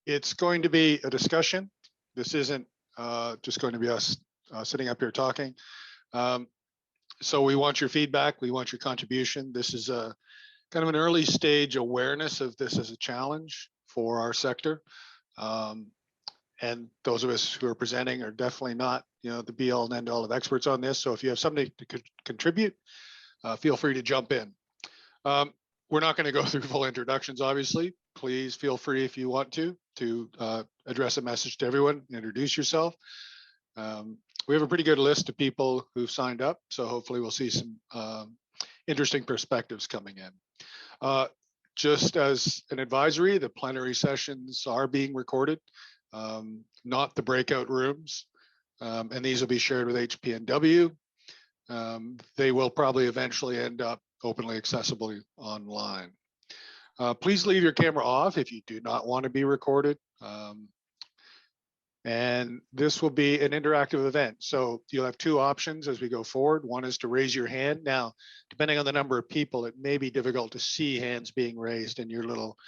It's going to be a discussion. This isn't just going to be us sitting up here talking. So we want your feedback. We want your contribution. This is a kind of an early stage awareness of this as a challenge for our sector. And those of us who are presenting are definitely not, the be all and end all of experts on this. So if you have something to contribute, feel free to jump in. We're not going to go through full introductions, obviously. Please feel free if you want to address a message to everyone, introduce yourself. We have a pretty good list of people who've signed up, so hopefully we'll see some interesting perspectives coming in. Just as an advisory, the plenary sessions are being recorded, not the breakout rooms, and these will be shared with HNPW. They will probably eventually end up openly accessible online. Please leave your camera off if you do not want to be recorded. And this will be an interactive event. So you'll have two options as we go forward. One is to raise your hand. Now, depending on the number of people, it may be difficult to see hands being raised in your little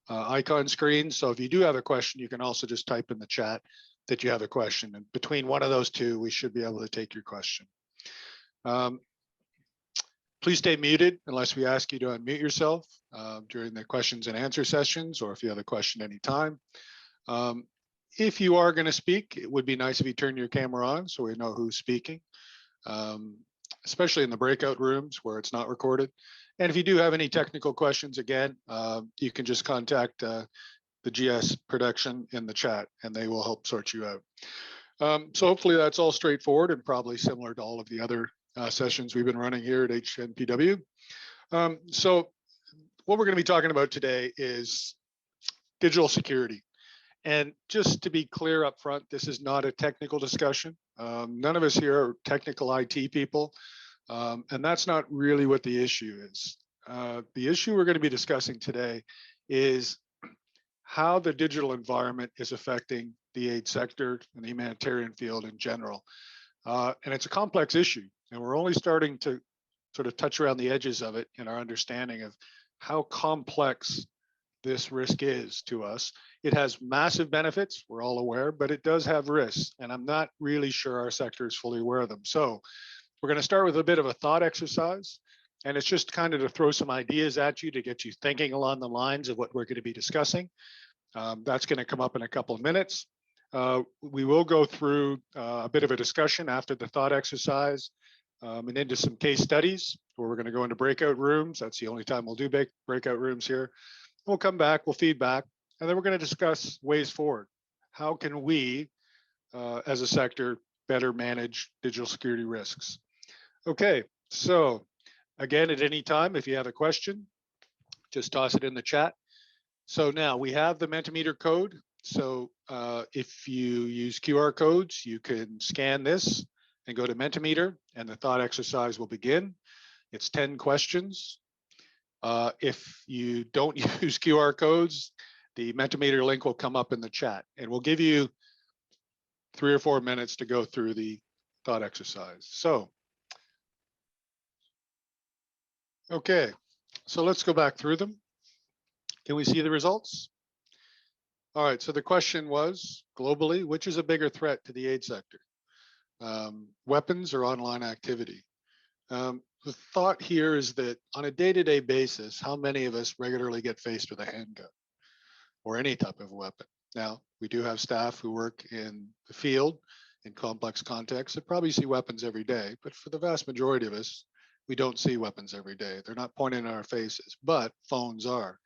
icon screen. So if you do have a question, you can also just type in the chat that you have a question. And between one of those two, we should be able to take your question. Please stay muted unless we ask you to unmute yourself during the questions and answer sessions, or if you have a question anytime. If you are going to speak, it would be nice if you turn your camera on so we know who's speaking, especially in the breakout rooms where it's not recorded. And if you do have any technical questions, again, you can just contact the GS production in the chat and they will help sort you out. So hopefully that's all straightforward and probably similar to all of the other sessions we've been running here at HNPW. So what we're going to be talking about today is digital security. And just to be clear up front, this is not a technical discussion. None of us here are technical IT people, and that's not really what the issue is. The issue we're going to be discussing today is how the digital environment is affecting the aid sector and the humanitarian field in general. And it's a complex issue, and we're only starting to sort of touch around the edges of it in our understanding of how complex this risk is to us. It has massive benefits, we're all aware, but it does have risks, and I'm not really sure our sector is fully aware of them. So we're going to start with a bit of a thought exercise, and it's just kind of to throw some ideas at you to get you thinking along the lines of what we're going to be discussing. That's going to come up in a couple of minutes. We will go through a bit of a discussion after the thought exercise and into some case studies where we're going to go into breakout rooms. That's the only time we'll do breakout rooms here. We'll come back, we'll feedback, and then we're going to discuss ways forward. How can we, as a sector, better manage digital security risks? Okay, so again, at any time, if you have a question, just toss it in the chat. So now we have the Mentimeter code. So if you use QR codes, you can scan this and go to Mentimeter, and the thought exercise will begin. It's 10 questions. If you don't use QR codes, the Mentimeter link will come up in the chat, and we'll give you 3 or 4 minutes to go through the thought exercise. So, okay, so let's go back through them. Can we see the results? All right, so the question was, globally, which is a bigger threat to the aid sector? Weapons or online activity? The thought here is that on a day-to-day basis, how many of us regularly get faced with a handgun or any type of weapon? Now, we do have staff who work in the field in complex contexts that probably see weapons every day, but for the vast majority of us, we don't see weapons every day. They're not pointing in our faces, but phones are.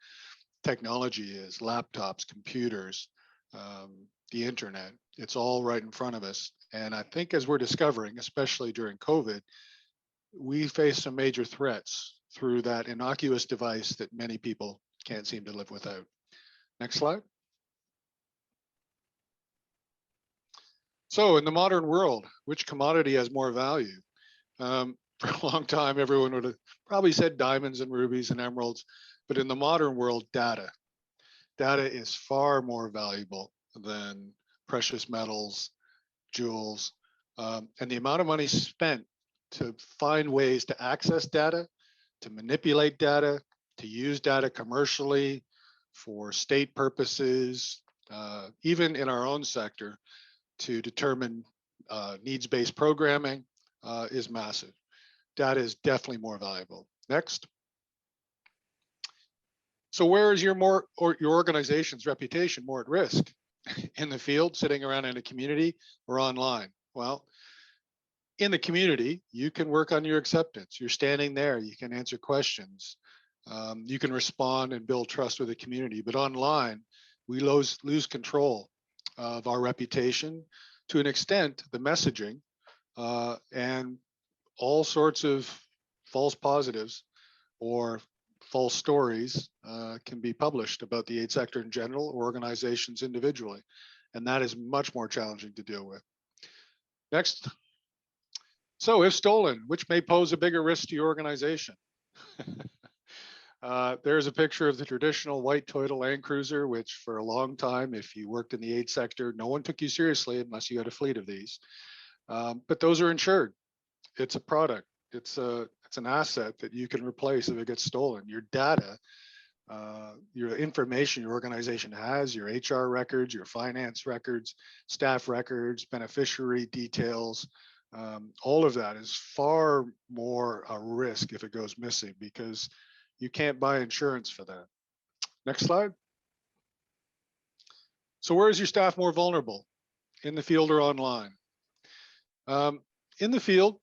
Technology is, laptops, computers, the internet, it's all right in front of us. And I think as we're discovering, especially during COVID, we face some major threats through that innocuous device that many people can't seem to live without. Next slide. So in the modern world, which commodity has more value? For a long time, everyone would have probably said diamonds and rubies and emeralds, but in the modern world, data. Data is far more valuable than precious metals, jewels, and the amount of money spent to find ways to access data, to manipulate data, to use data commercially for state purposes, even in our own sector, to determine needs-based programming is massive. Data is definitely more valuable. Next. So where is your organization's reputation more at risk? In the field, sitting around in a community, or online? Well, in the community, you can work on your acceptance. You're standing there, you can answer questions. You can respond and build trust with the community. But online, we lose control of our reputation. To an extent, the messaging and all sorts of false positives or false stories can be published about the aid sector in general or organizations individually. And that is much more challenging to deal with. Next. So if stolen, which may pose a bigger risk to your organization? There's a picture of the traditional white Toyota Land Cruiser, which for a long time, if you worked in the aid sector, no one took you seriously unless you had a fleet of these. But those are insured. It's a product. It's an asset that you can replace if it gets stolen. Your data, your information your organization has, your HR records, your finance records, staff records, beneficiary details, all of that is far more a risk if it goes missing, because you can't buy insurance for that. Next slide. So where is your staff more vulnerable? In the field or online? In the field,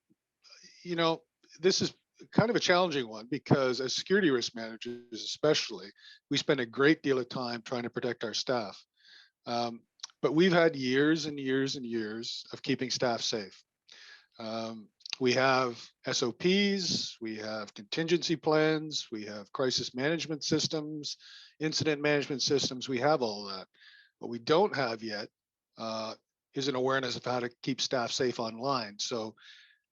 you know, this is kind of a challenging one, because as security risk managers especially, we spend a great deal of time trying to protect our staff. But we've had years and years and years of keeping staff safe. We have SOPs, we have contingency plans, we have crisis management systems, incident management systems, we have all of that. What we don't have yet is an awareness of how to keep staff safe online. So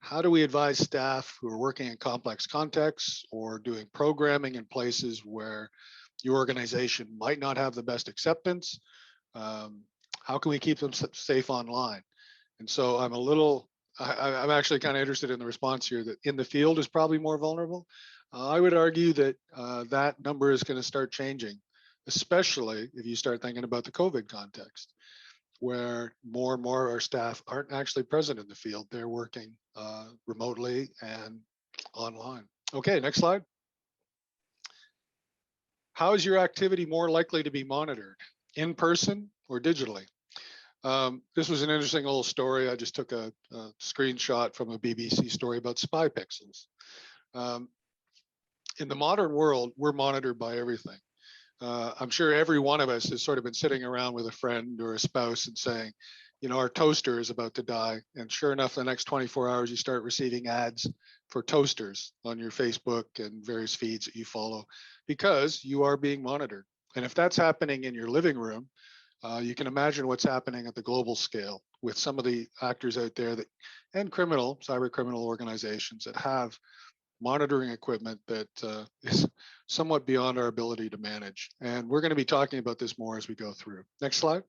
how do we advise staff who are working in complex contexts or doing programming in places where your organization might not have the best acceptance? How can we keep them safe online? And so I'm actually kind of interested in the response here that in the field is probably more vulnerable. I would argue that that number is going to start changing, especially if you start thinking about the COVID context, where more and more of our staff aren't actually present in the field. They're working remotely and online. Okay, next slide. How is your activity more likely to be monitored, in person or digitally? This was an interesting little story. I just took a screenshot from a BBC story about spy pixels. In the modern world, we're monitored by everything. I'm sure every one of us has sort of been sitting around with a friend or a spouse and saying, you know, our toaster is about to die. And sure enough, the next 24 hours, you start receiving ads for toasters on your Facebook and various feeds that you follow, because you are being monitored. And if that's happening in your living room, you can imagine what's happening at the global scale with some of the actors out there that, and cyber criminal organizations that have monitoring equipment that is somewhat beyond our ability to manage. And we're going to be talking about this more as we go through. Next slide.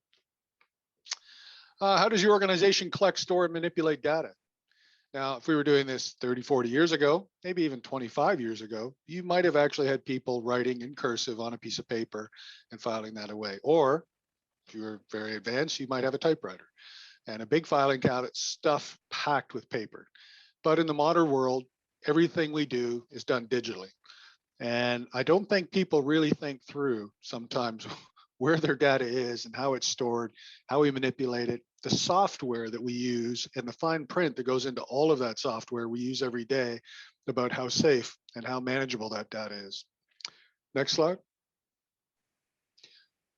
How does your organization collect, store, and manipulate data? Now, if we were doing this 30, 40 years ago, maybe even 25 years ago, you might have actually had people writing in cursive on a piece of paper and filing that away. Or if you were very advanced, you might have a typewriter and a big filing cabinet stuff packed with paper. But in the modern world, everything we do is done digitally. And I don't think people really think through sometimes where their data is and how it's stored, how we manipulate it, the software that we use, and the fine print that goes into all of that software we use every day about how safe and how manageable that data is. Next slide.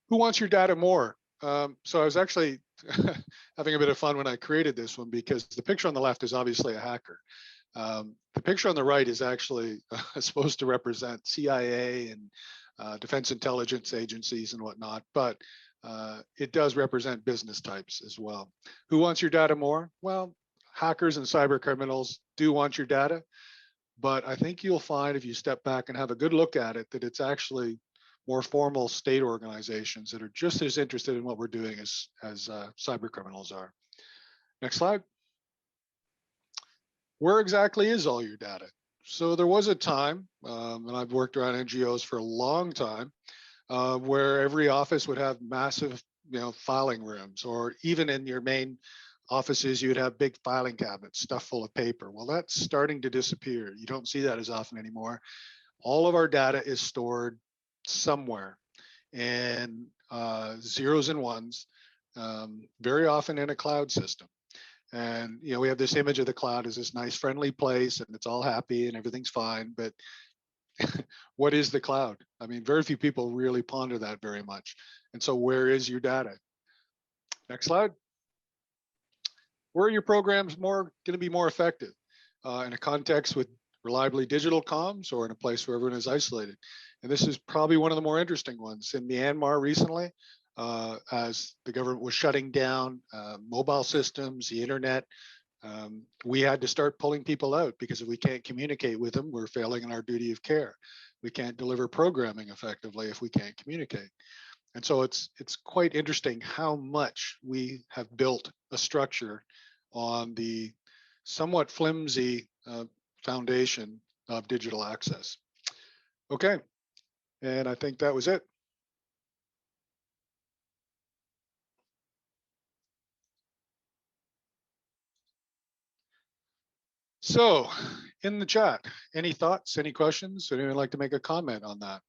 Who wants your data more? So I was actually having a bit of fun when I created this one, because the picture on the left is obviously a hacker. The picture on the right is actually supposed to represent CIA and defense intelligence agencies and whatnot, but it does represent business types as well. Who wants your data more? Well, hackers and cyber criminals do want your data, but I think you'll find if you step back and have a good look at it, that it's actually more formal state organizations that are just as interested in what we're doing as cyber criminals are. Next slide. Where exactly is all your data? So there was a time, and I've worked around NGOs for a long time, where every office would have massive filing rooms, or even in your main offices, you'd have big filing cabinets stuffed full of paper. Well, that's starting to disappear. You don't see that as often anymore. All of our data is stored somewhere, and zeros and ones, very often in a cloud system. And we have this image of the cloud as this nice, friendly place, and it's all happy and everything's fine. But what is the cloud? I mean, very few people really ponder that very much. And so, where is your data? Next slide. Where are your programs going to be more effective? In a context with reliably digital comms, or in a place where everyone is isolated? And this is probably one of the more interesting ones. In Myanmar recently, as the government was shutting down mobile systems, the internet, we had to start pulling people out, because if we can't communicate with them, we're failing in our duty of care. We can't deliver programming effectively if we can't communicate. And so it's quite interesting how much we have built a structure on the somewhat flimsy foundation of digital access. Okay, and I think that was it. So, in the chat, any thoughts, any questions? Would anyone like to make a comment on that?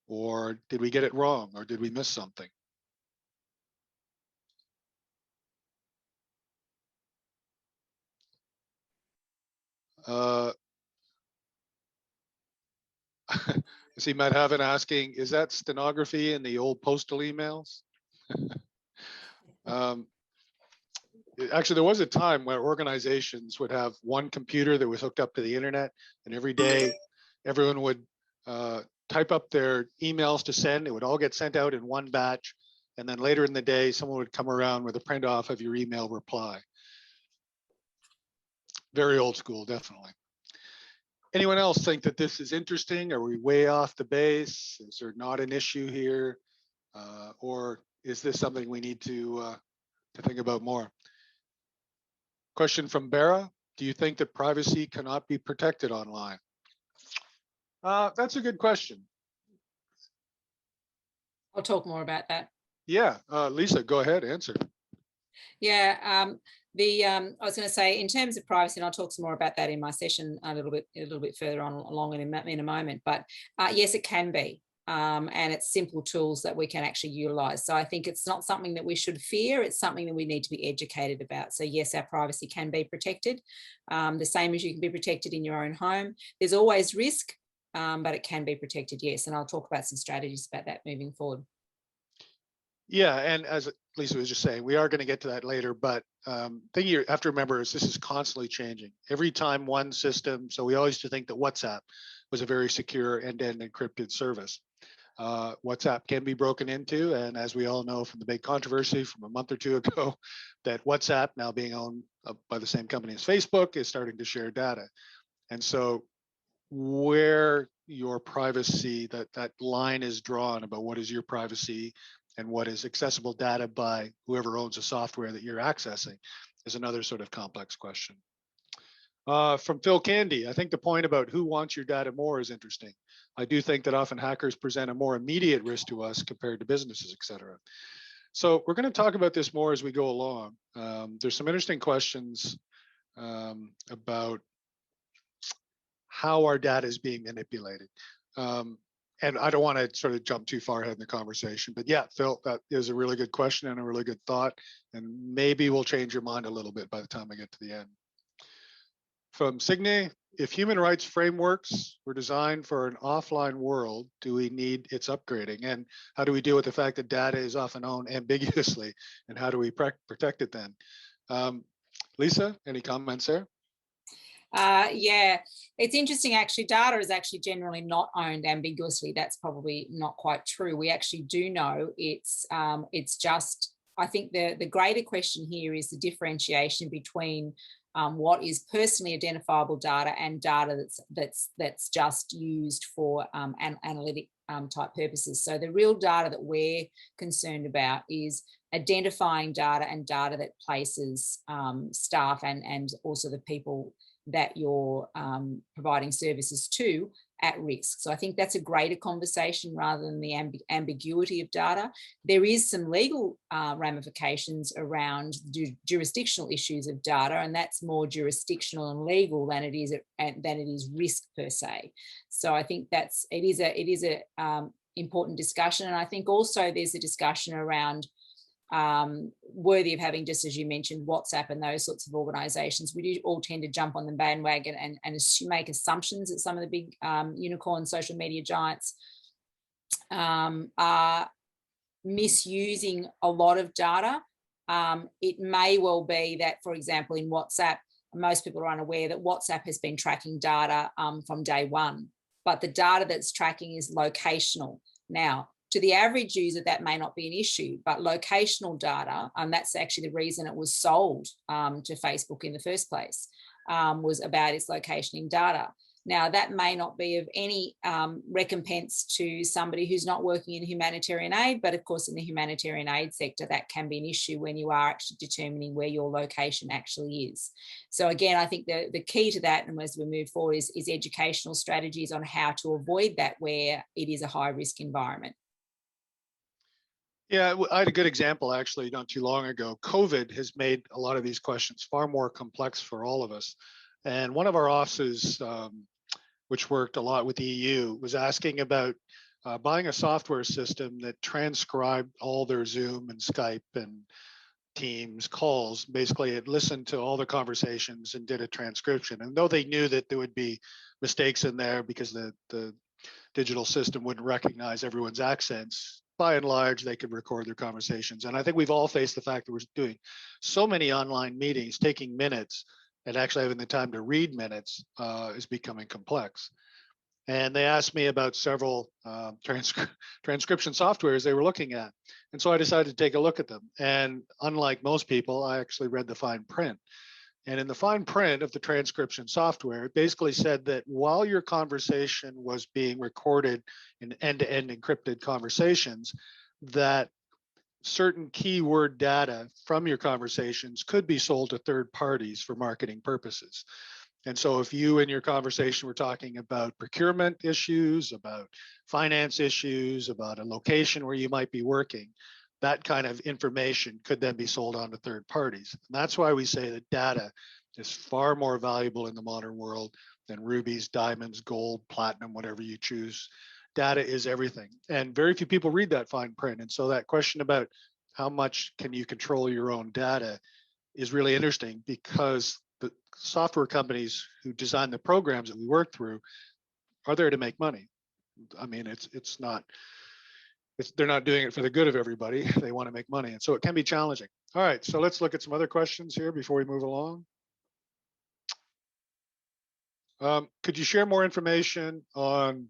Or did we get it wrong? Or did we miss something? I see Matt Haven asking, is that stenography in the old postal emails? Actually, there was a time where organizations would have one computer that was hooked up to the internet, and every day everyone would type up their emails to send. It would all get sent out in one batch, and then later in the day, someone would come around with a print off of your email reply. Very old school, definitely. Anyone else think that this is interesting? Are we way off the base? Is there not an issue here? Or is this something we need to think about more? Question from Bara. Do you think that privacy cannot be protected online? That's a good question. I'll talk more about that. Yeah, Lisa, go ahead, answer. Yeah, I was going to say, in terms of privacy, and I'll talk some more about that in my session a little bit further on along in a moment. But yes, it can be, and it's simple tools that we can actually utilise. So I think it's not something that we should fear. It's something that we need to be educated about. So yes, our privacy can be protected, the same as you can be protected in your own home. There's always risk, but it can be protected. Yes, and I'll talk about some strategies about that moving forward. Yeah, and as Lisa was just saying, we are going to get to that later, but the thing you have to remember is this is constantly changing. Every time one system, so we always used to think that WhatsApp was a very secure end-to-end encrypted service. WhatsApp can be broken into, and as we all know from the big controversy from a month or two ago, that WhatsApp, now being owned by the same company as Facebook, is starting to share data. And so where your privacy, that line is drawn about what is your privacy and what is accessible data by whoever owns the software that you're accessing, is another sort of complex question. From Phil Candy, I think the point about who wants your data more is interesting. I do think that often hackers present a more immediate risk to us compared to businesses, et cetera. So we're going to talk about this more as we go along. There's some interesting questions about how our data is being manipulated. And I don't want to sort of jump too far ahead in the conversation, but yeah, Phil, that is a really good question and a really good thought. And maybe we'll change your mind a little bit by the time I get to the end. From Signe, if human rights frameworks were designed for an offline world, do we need its upgrading? And how do we deal with the fact that data is often owned ambiguously? And how do we protect it then? Lisa, any comments there? Yeah, it's interesting actually. Data is actually generally not owned ambiguously. That's probably not quite true. We actually do know it's just, I think the greater question here is the differentiation between what is personally identifiable data and data that's just used for analytic type purposes. So the real data that we're concerned about is identifying data and data that places staff and also the people that you're providing services to at risk. So I think that's a greater conversation rather than the ambiguity of data. There is some legal ramifications around jurisdictional issues of data, and that's more jurisdictional and legal than it is risk per se. So I think it is a important discussion. And I think also there's a discussion around worthy of having, just as you mentioned, WhatsApp and those sorts of organizations. We do all tend to jump on the bandwagon and make assumptions that some of the big unicorn social media giants are misusing a lot of data. It may well be that, for example, in WhatsApp, most people are unaware that WhatsApp has been tracking data from day one, but the data that's tracking is locational. Now, to the average user, that may not be an issue, but locational data, and that's actually the reason it was sold to Facebook in the first place, was about its locationing data. Now, that may not be of any recompense to somebody who's not working in humanitarian aid, but of course, in the humanitarian aid sector, that can be an issue when you are actually determining where your location actually is. So again, I think the key to that, and as we move forward, is educational strategies on how to avoid that where it is a high-risk environment. Yeah, I had a good example actually not too long ago. COVID has made a lot of these questions far more complex for all of us. And one of our offices, which worked a lot with the EU, was asking about buying a software system that transcribed all their Zoom and Skype and Teams calls. Basically, it listened to all the conversations and did a transcription. And though they knew that there would be mistakes in there because the digital system wouldn't recognize everyone's accents, by and large, they could record their conversations. And I think we've all faced the fact that we're doing so many online meetings, taking minutes, and actually having the time to read minutes is becoming complex. And they asked me about several transcription softwares they were looking at. And so I decided to take a look at them. And unlike most people, I actually read the fine print. And in the fine print of the transcription software, it basically said that while your conversation was being recorded in end-to-end encrypted conversations, that certain keyword data from your conversations could be sold to third parties for marketing purposes. And so if you in your conversation were talking about procurement issues, about finance issues, about a location where you might be working, that kind of information could then be sold on to third parties. And that's why we say that data is far more valuable in the modern world than rubies, diamonds, gold, platinum, whatever you choose. Data is everything. And very few people read that fine print. And so that question about how much can you control your own data is really interesting, because the software companies who design the programs that we work through are there to make money. I mean, they're not doing it for the good of everybody. They want to make money. And so it can be challenging. All right, so let's look at some other questions here before we move along. Could you share more information on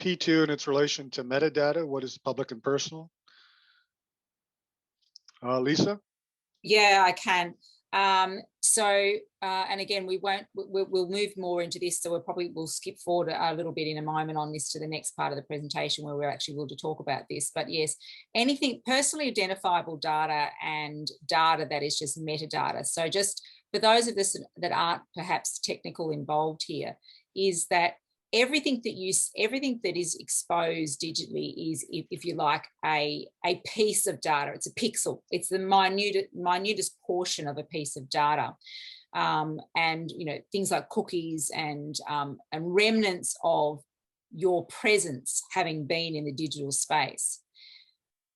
P2 and its relation to metadata? What is public and personal? Lisa? Yeah, I can. And again, we'll move more into this, so we'll skip forward a little bit in a moment on this to the next part of the presentation where we're actually going to talk about this. But yes, anything personally identifiable data and data that is just metadata. So just for those of us that aren't perhaps technical involved here, is that everything that is exposed digitally is, if you like, a piece of data. It's a pixel. It's the minutest portion of a piece of data. And things like cookies and remnants of your presence having been in the digital space.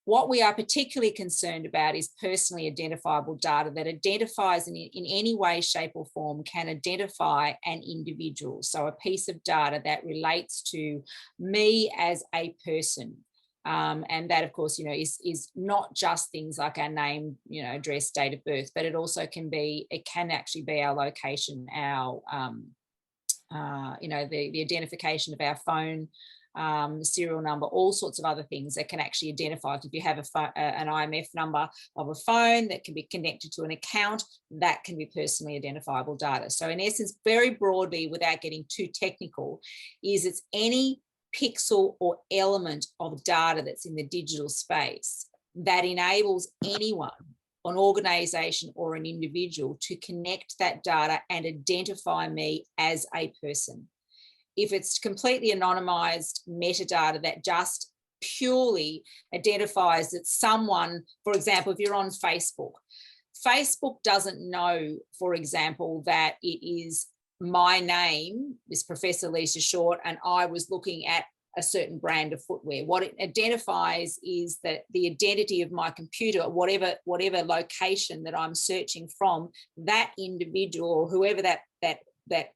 What we are particularly concerned about is personally identifiable data that identifies in any way, shape or form can identify an individual. So a piece of data that relates to me as a person. And that, of course, is not just things like our name, address, date of birth, but it can actually be our location, our, the identification of our phone, serial number, all sorts of other things that can actually identify. If you have an IMF number of a phone that can be connected to an account, that can be personally identifiable data. So in essence, very broadly, without getting too technical, it's any pixel or element of data that's in the digital space that enables anyone, an organization or an individual, to connect that data and identify me as a person. if it's completely anonymized metadata that just purely identifies that someone, for example, if you're on Facebook, Facebook doesn't know, for example, that it is my name is Professor Lisa Short and I was looking at a certain brand of footwear. What it identifies is that the identity of my computer, whatever location that I'm searching from, that individual, whoever that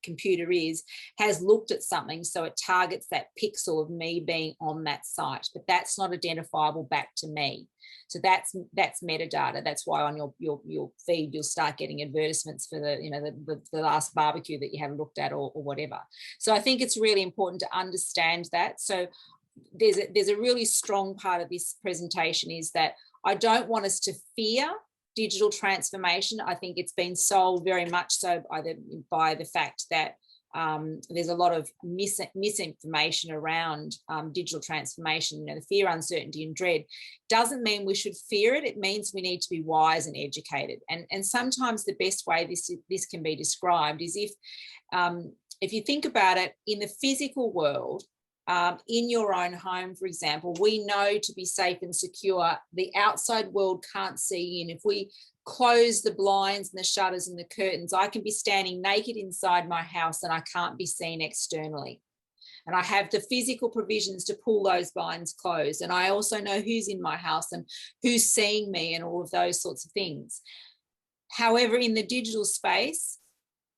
computer is, has looked at something, so it targets that pixel of me being on that site, but that's not identifiable back to me. So that's metadata. That's why on your feed you'll start getting advertisements for the last barbecue that you haven't looked at or whatever. So I think it's really important to understand that. So there's a really strong part of this presentation is that I don't want us to fear digital transformation. I think it's been sold very much so by the fact that there's a lot of misinformation around digital transformation. The fear, uncertainty, and dread doesn't mean we should fear it. It means we need to be wise and educated. And sometimes the best way this can be described is if you think about it in the physical world. In your own home, for example, we know to be safe and secure, the outside world can't see in. If we close the blinds and the shutters and the curtains, I can be standing naked inside my house and I can't be seen externally. And I have the physical provisions to pull those blinds closed. And I also know who's in my house and who's seeing me and all of those sorts of things. However, in the digital space,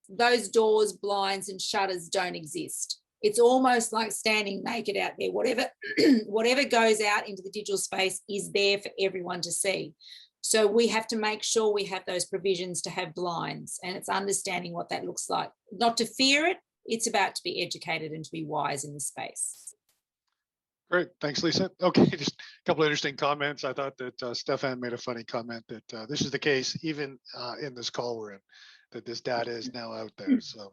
those doors, blinds, and shutters don't exist. It's almost like standing naked out there. Whatever goes out into the digital space is there for everyone to see. So we have to make sure we have those provisions to have blinds, and it's understanding what that looks like. Not to fear it, it's about to be educated and to be wise in the space. Great, thanks, Lisa. Okay, just a couple of interesting comments. I thought that Stefan made a funny comment that this is the case even in this call we're in, that this data is now out there. So.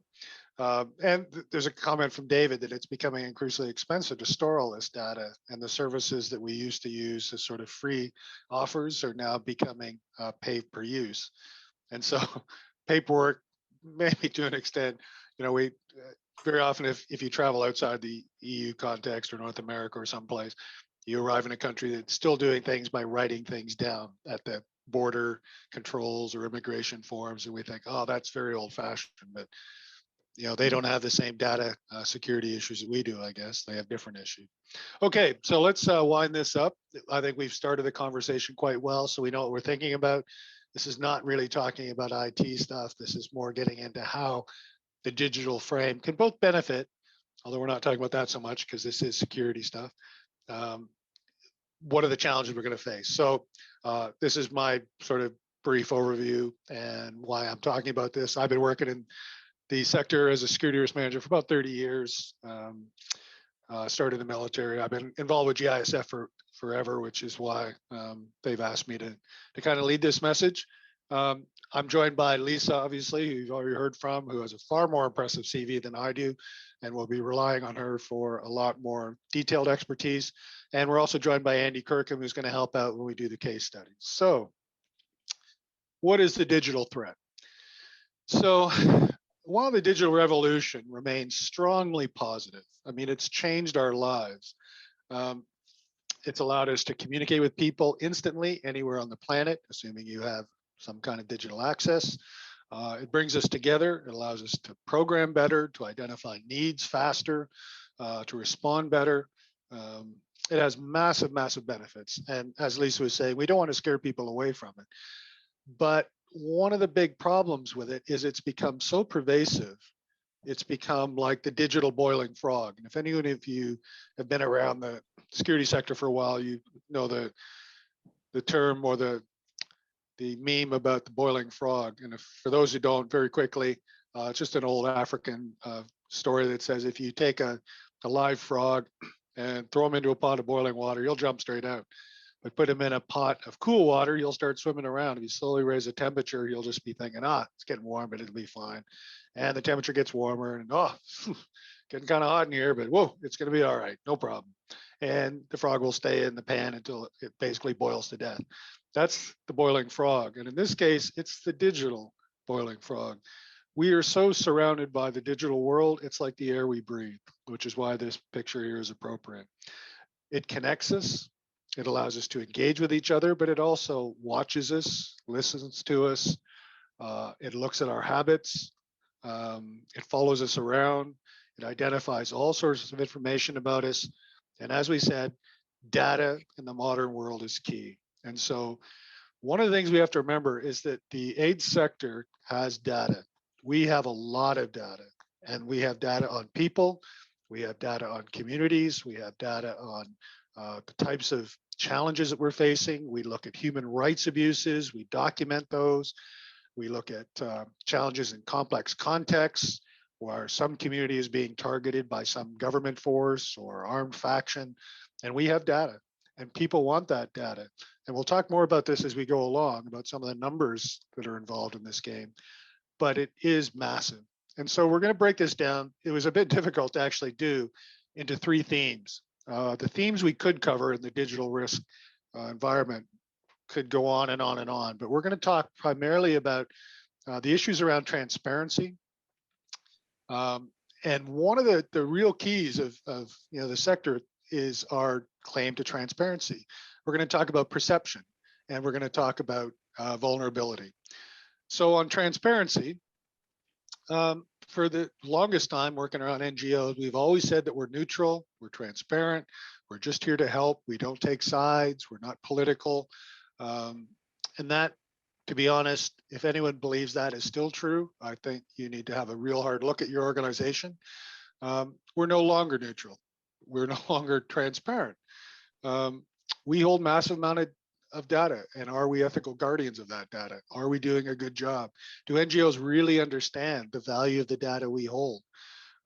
And there's a comment from David that it's becoming increasingly expensive to store all this data, and the services that we used to use as sort of free offers are now becoming pay per use. And so paperwork, maybe to an extent, we very often, if you travel outside the EU context or North America or someplace, you arrive in a country that's still doing things by writing things down at the border controls or immigration forms, and we think, oh, that's very old fashioned, but they don't have the same data security issues that we do, I guess. They have different issues. Okay, so let's wind this up. I think we've started the conversation quite well, so we know what we're thinking about. This is not really talking about IT stuff. This is more getting into how the digital frame can both benefit, although we're not talking about that so much because this is security stuff. What are the challenges we're going to face? So this is my sort of brief overview and why I'm talking about this. I've been working in the sector as a security risk manager for about 30 years. Started in the military. I've been involved with GISF for forever, which is why they've asked me to kind of lead this message. I'm joined by Lisa, obviously, who you've already heard from, who has a far more impressive CV than I do, and we'll be relying on her for a lot more detailed expertise. And we're also joined by Andy Kirkham, who's going to help out when we do the case studies. So what is the digital threat? So while the digital revolution remains strongly positive, I mean, it's changed our lives. It's allowed us to communicate with people instantly anywhere on the planet, assuming you have some kind of digital access. It brings us together. It allows us to program better, to identify needs faster, to respond better. It has massive, massive benefits. And as Lisa was saying, we don't want to scare people away from it. But one of the big problems with it is it's become so pervasive. It's become like the digital boiling frog. And if anyone of you have been around the security sector for a while, you know the term or the meme about the boiling frog. And for those who don't, very quickly, it's just an old African story that says if you take a live frog and throw him into a pot of boiling water, he'll jump straight out. But put him in a pot of cool water, you'll start swimming around. If you slowly raise the temperature, you'll just be thinking, it's getting warm, but it'll be fine. And the temperature gets warmer and, getting kind of hot in here, but whoa, it's going to be all right. No problem. And the frog will stay in the pan until it basically boils to death. That's the boiling frog. And in this case, it's the digital boiling frog. we are so surrounded by the digital world, it's like the air we breathe, which is why this picture here is appropriate. It connects us, it allows us to engage with each other, but it also watches us, listens to us, it looks at our habits, it follows us around, it identifies all sorts of information about us. And as we said, data in the modern world is key. And so one of the things we have to remember is that the aid sector has data. We have a lot of data, and we have data on people, we have data on communities, we have data on the types of challenges that we're facing. We look at human rights abuses, we document those. We look at challenges in complex contexts where some community is being targeted by some government force or armed faction, and we have data, and people want that data. And we'll talk more about this as we go along, about some of the numbers that are involved in this game, but it is massive. And so we're going to break this down. It was a bit difficult to actually do into 3 themes. The themes we could cover in the digital risk environment could go on and on and on, but we're going to talk primarily about the issues around transparency. And one of the real keys of the sector is our claim to transparency. We're going to talk about perception, and we're going to talk about vulnerability. So on transparency, for the longest time working around NGOs, we've always said that we're neutral, we're transparent, we're just here to help, we don't take sides, we're not political. And that, to be honest, if anyone believes that is still true, I think you need to have a real hard look at your organization. We're no longer neutral. We're no longer transparent. We hold massive amount of data, and are we ethical guardians of that data? Are we doing a good job? Do NGOs really understand the value of the data we hold?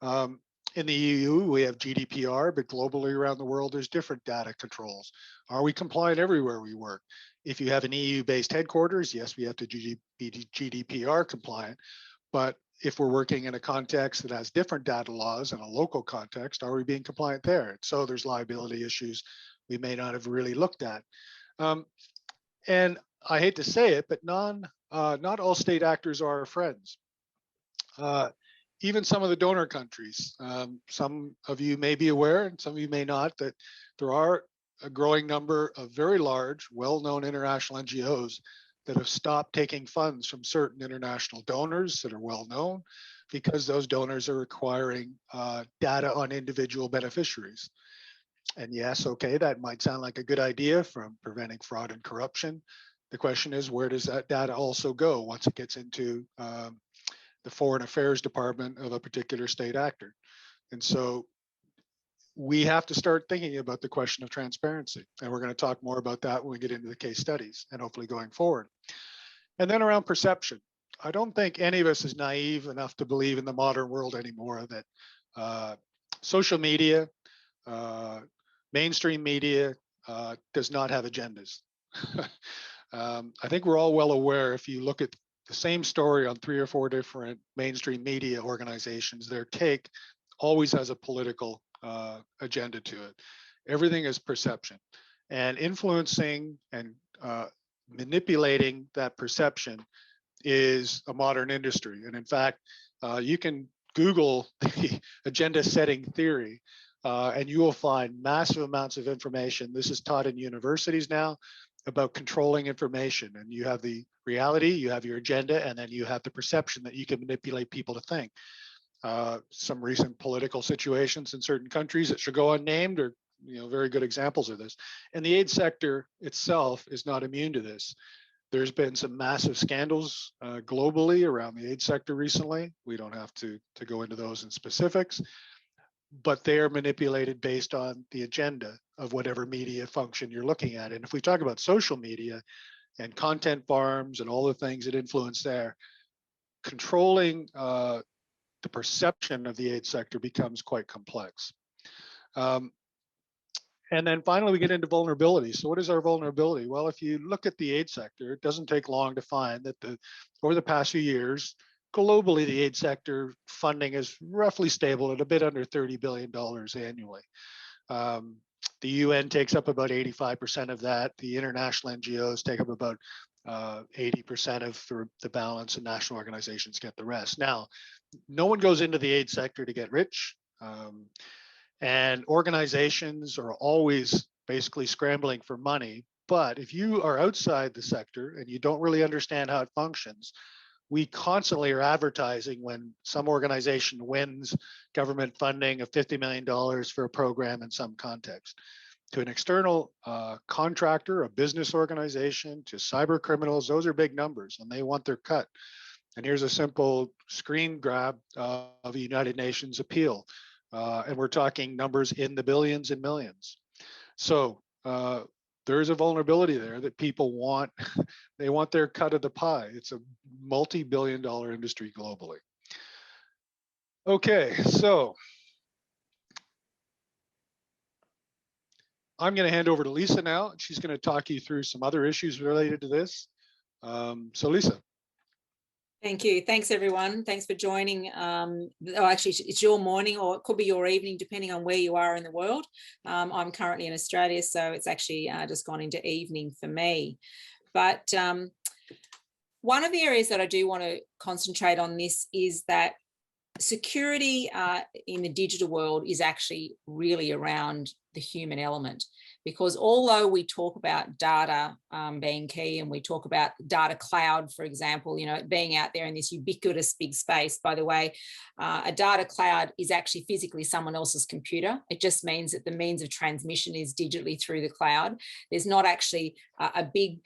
In the EU, we have GDPR, but globally around the world, there's different data controls. Are we compliant everywhere we work? If you have an EU-based headquarters, yes, we have to be GDPR compliant. But if we're working in a context that has different data laws in a local context, are we being compliant there? So there's liability issues we may not have really looked at. And I hate to say it, but not all state actors are our friends. Even some of the donor countries, some of you may be aware, and some of you may not, that there are a growing number of very large, well-known international NGOs that have stopped taking funds from certain international donors that are well-known because those donors are requiring data on individual beneficiaries. And yes, okay, that might sound like a good idea from preventing fraud and corruption. The question is, where does that data also go once it gets into the Foreign Affairs Department of a particular state actor? And so we have to start thinking about the question of transparency. And we're going to talk more about that when we get into the case studies and hopefully going forward. And then around perception. I don't think any of us is naive enough to believe in the modern world anymore that social media, mainstream media does not have agendas. I think we're all well aware, if you look at the same story on 3 or 4 different mainstream media organizations, their take always has a political agenda to it. Everything is perception, and influencing and manipulating that perception is a modern industry. And in fact, you can Google the agenda setting theory, and you will find massive amounts of information. This is taught in universities now about controlling information. And you have the reality, you have your agenda, and then you have the perception that you can manipulate people to think. Some recent political situations in certain countries that should go unnamed are very good examples of this. And the aid sector itself is not immune to this. There's been some massive scandals globally around the aid sector recently. We don't have to go into those in specifics, but they are manipulated based on the agenda of whatever media function you're looking at. And if we talk about social media and content farms and all the things that influence there, controlling the perception of the aid sector becomes quite complex. And then finally, we get into vulnerability. So what is our vulnerability? Well, if you look at the aid sector, it doesn't take long to find that over the past few years, globally, the aid sector funding is roughly stable at a bit under $30 billion annually. The UN takes up about 85% of that. The international NGOs take up about 80% of the balance, and national organizations get the rest. Now, no one goes into the aid sector to get rich. And organizations are always basically scrambling for money. But if you are outside the sector and you don't really understand how it functions, we constantly are advertising when some organization wins government funding of $50 million for a program in some context. To an external contractor, a business organization, to cyber criminals, those are big numbers and they want their cut. And here's a simple screen grab of a United Nations appeal. And we're talking numbers in the billions and millions. So there's a vulnerability there that people want. They want their cut of the pie. It's a multi-billion-dollar industry globally. Okay, so I'm going to hand over to Lisa now. She's going to talk you through some other issues related to this. So Lisa. Thank you. Thanks, everyone. Thanks for joining. Actually, it's your morning or it could be your evening, depending on where you are in the world. I'm currently in Australia, so it's actually just gone into evening for me. But one of the areas that I do want to concentrate on this is that security in the digital world is actually really around the human element. Because although we talk about data being key and we talk about data cloud, for example, you know, being out there in this ubiquitous big space, by the way, a data cloud is actually physically someone else's computer. It just means that the means of transmission is digitally through the cloud. There's not actually a big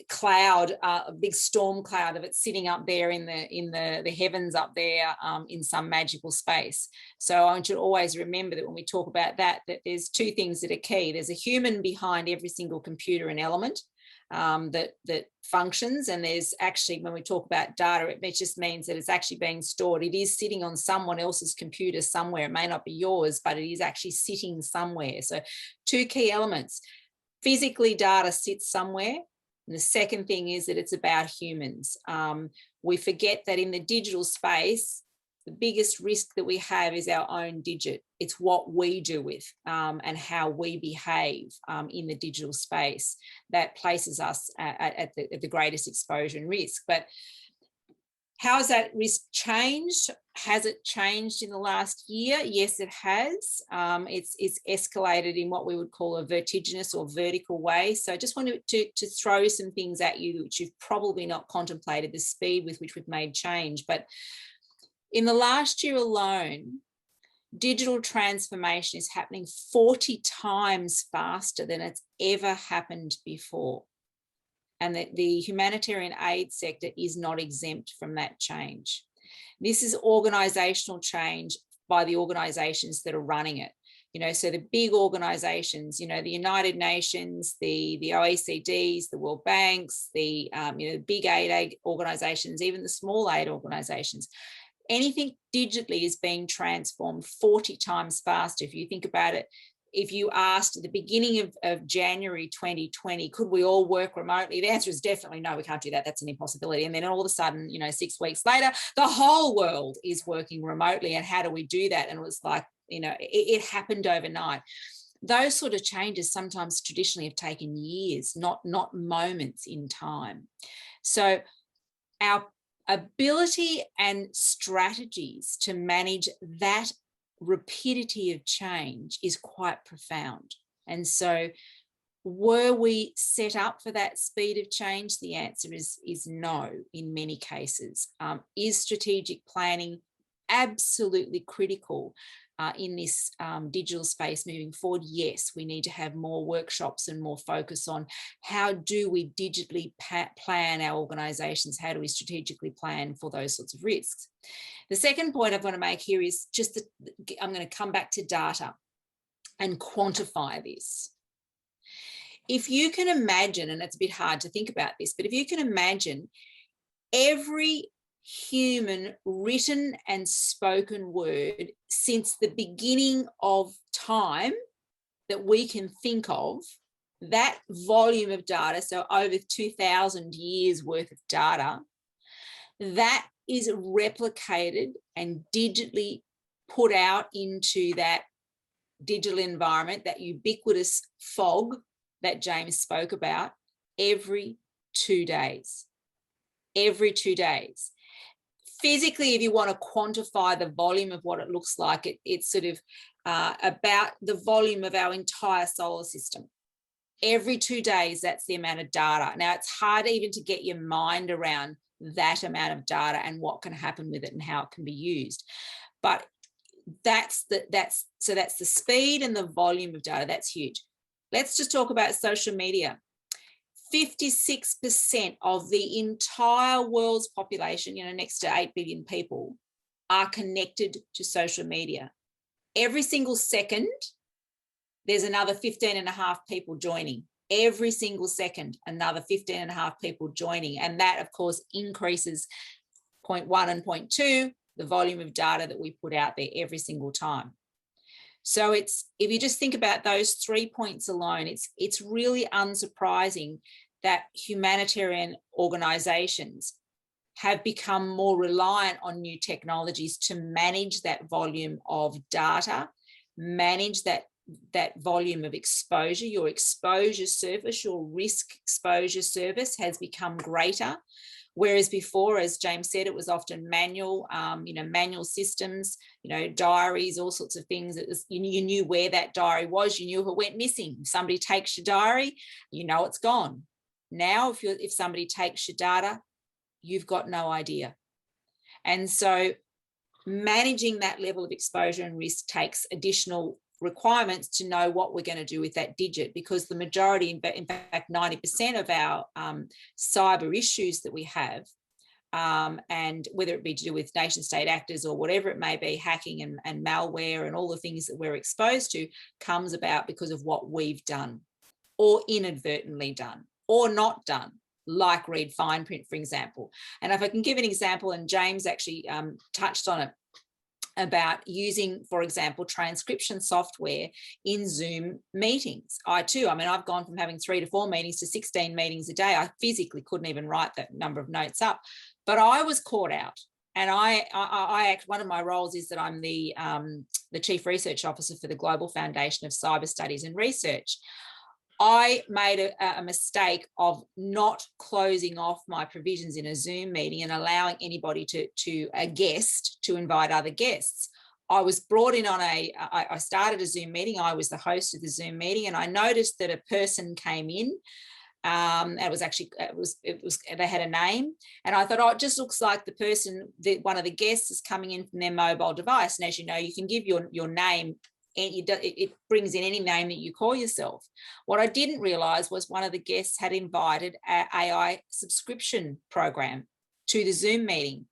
cloud, a big storm cloud of it sitting up there in the heavens up there in some magical space. So I want you to always remember that when we talk about that there's two things that are key. There's a human behind every single computer and element that functions, and there's actually, when we talk about data, it just means that it's actually being stored. It is sitting on someone else's computer somewhere. It may not be yours, but it is actually sitting somewhere. So two key elements. Physically, data sits somewhere. And the second thing is that it's about humans. We forget that in the digital space, the biggest risk that we have is our own digit. It's what we do with and how we behave in the digital space that places us at the greatest exposure and risk. But how has that risk changed? Has it changed in the last year? Yes, it has. It's escalated in what we would call a vertiginous or vertical way. So I just wanted to throw some things at you which you've probably not contemplated, the speed with which we've made change. But in the last year alone, digital transformation is happening 40 times faster than it's ever happened before. And that the humanitarian aid sector is not exempt from that change. This is organisational change by the organisations that are running it. You know, so the big organisations, you know, the United Nations, the OECDs, the World Banks, the big aid organisations, even the small aid organisations. Anything digitally is being transformed 40 times faster. If you think about it, if you asked at the beginning of January 2020, could we all work remotely? The answer is definitely no, we can't do that. That's an impossibility. And then all of a sudden, 6 weeks later, the whole world is working remotely. And how do we do that? And it was like, it happened overnight. Those sort of changes sometimes traditionally have taken years, not moments in time. So our ability and strategies to manage that rapidity of change is quite profound. And so were we set up for that speed of change? The answer is no in many cases. Is strategic planning absolutely critical in this digital space moving forward? Yes, we need to have more workshops and more focus on how do we digitally plan our organisations, how do we strategically plan for those sorts of risks. The second point I want to make here is just that I'm going to come back to data and quantify this. If you can imagine, and it's a bit hard to think about this, but if you can imagine every human written and spoken word since the beginning of time that we can think of, that volume of data, so over 2,000 years worth of data, that is replicated and digitally put out into that digital environment, that ubiquitous fog that James spoke about, every 2 days. Every 2 days. Physically, if you want to quantify the volume of what it looks like, it's sort of about the volume of our entire solar system. Every 2 days, that's the amount of data. Now, it's hard even to get your mind around that amount of data and what can happen with it and how it can be used. But that's the speed and the volume of data. That's huge. Let's just talk about social media. 56% of the entire world's population, next to 8 billion people, are connected to social media. Every single second, there's another 15.5 people joining. Every single second, another 15.5 people joining. And that, of course, increases point 1 and point 2, the volume of data that we put out there every single time. So if you just think about those 3 points alone, it's really unsurprising that humanitarian organizations have become more reliant on new technologies to manage that volume of data, manage that volume of exposure. Your exposure surface, your risk exposure surface has become greater. Whereas before, as James said, it was often manual, manual systems, diaries, all sorts of things. You knew where that diary was. You knew if it went missing. If somebody takes your diary, it's gone. Now, if somebody takes your data, you've got no idea. And so managing that level of exposure and risk takes additional requirements to know what we're going to do with that digit, because the majority, in fact 90% of our cyber issues that we have, and whether it be to do with nation state actors or whatever it may be, hacking and malware and all the things that we're exposed to, comes about because of what we've done or inadvertently done or not done, like read fine print, for example. And if I can give an example, and James actually touched on it, about using, for example, transcription software in Zoom meetings. I've gone from having 3 to 4 meetings to 16 meetings a day. I physically couldn't even write that number of notes up, but I was caught out. And one of my roles is that I'm the Chief Research Officer for the Global Foundation of Cyber Studies and Research. I made a mistake of not closing off my provisions in a Zoom meeting and allowing anybody to invite other guests. I was brought in on I started a Zoom meeting. I was the host of the Zoom meeting, and I noticed that a person came in. They had a name, and I thought, it just looks like one of the guests is coming in from their mobile device. And as you know, you can give your name, and it brings in any name that you call yourself. What I didn't realise was one of the guests had invited an AI subscription program to the Zoom meeting.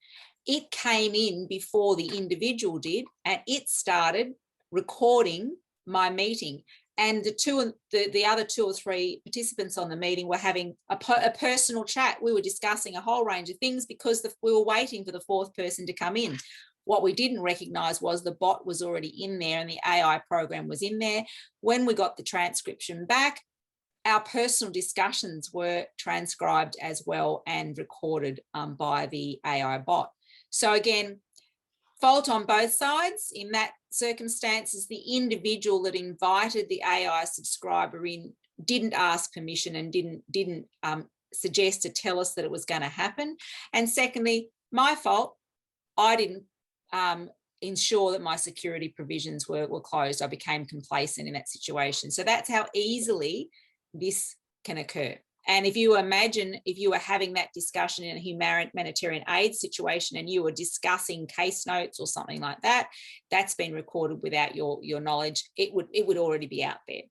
It came in before the individual did, and it started recording my meeting. And the other 2 or 3 participants on the meeting were having a personal chat. We were discussing a whole range of things because we were waiting for the 4th person to come in. What we didn't recognise was the bot was already in there and the AI program was in there. When we got the transcription back, our personal discussions were transcribed as well and recorded by the AI bot. So again, fault on both sides. In that circumstances, the individual that invited the AI subscriber in didn't ask permission and didn't suggest to tell us that it was going to happen. And secondly, my fault, I didn't ensure that my security provisions were closed. I became complacent in that situation. So that's how easily this can occur. And if you imagine, if you were having that discussion in a humanitarian aid situation and you were discussing case notes or something like that, that's been recorded without your knowledge, it would already be out there.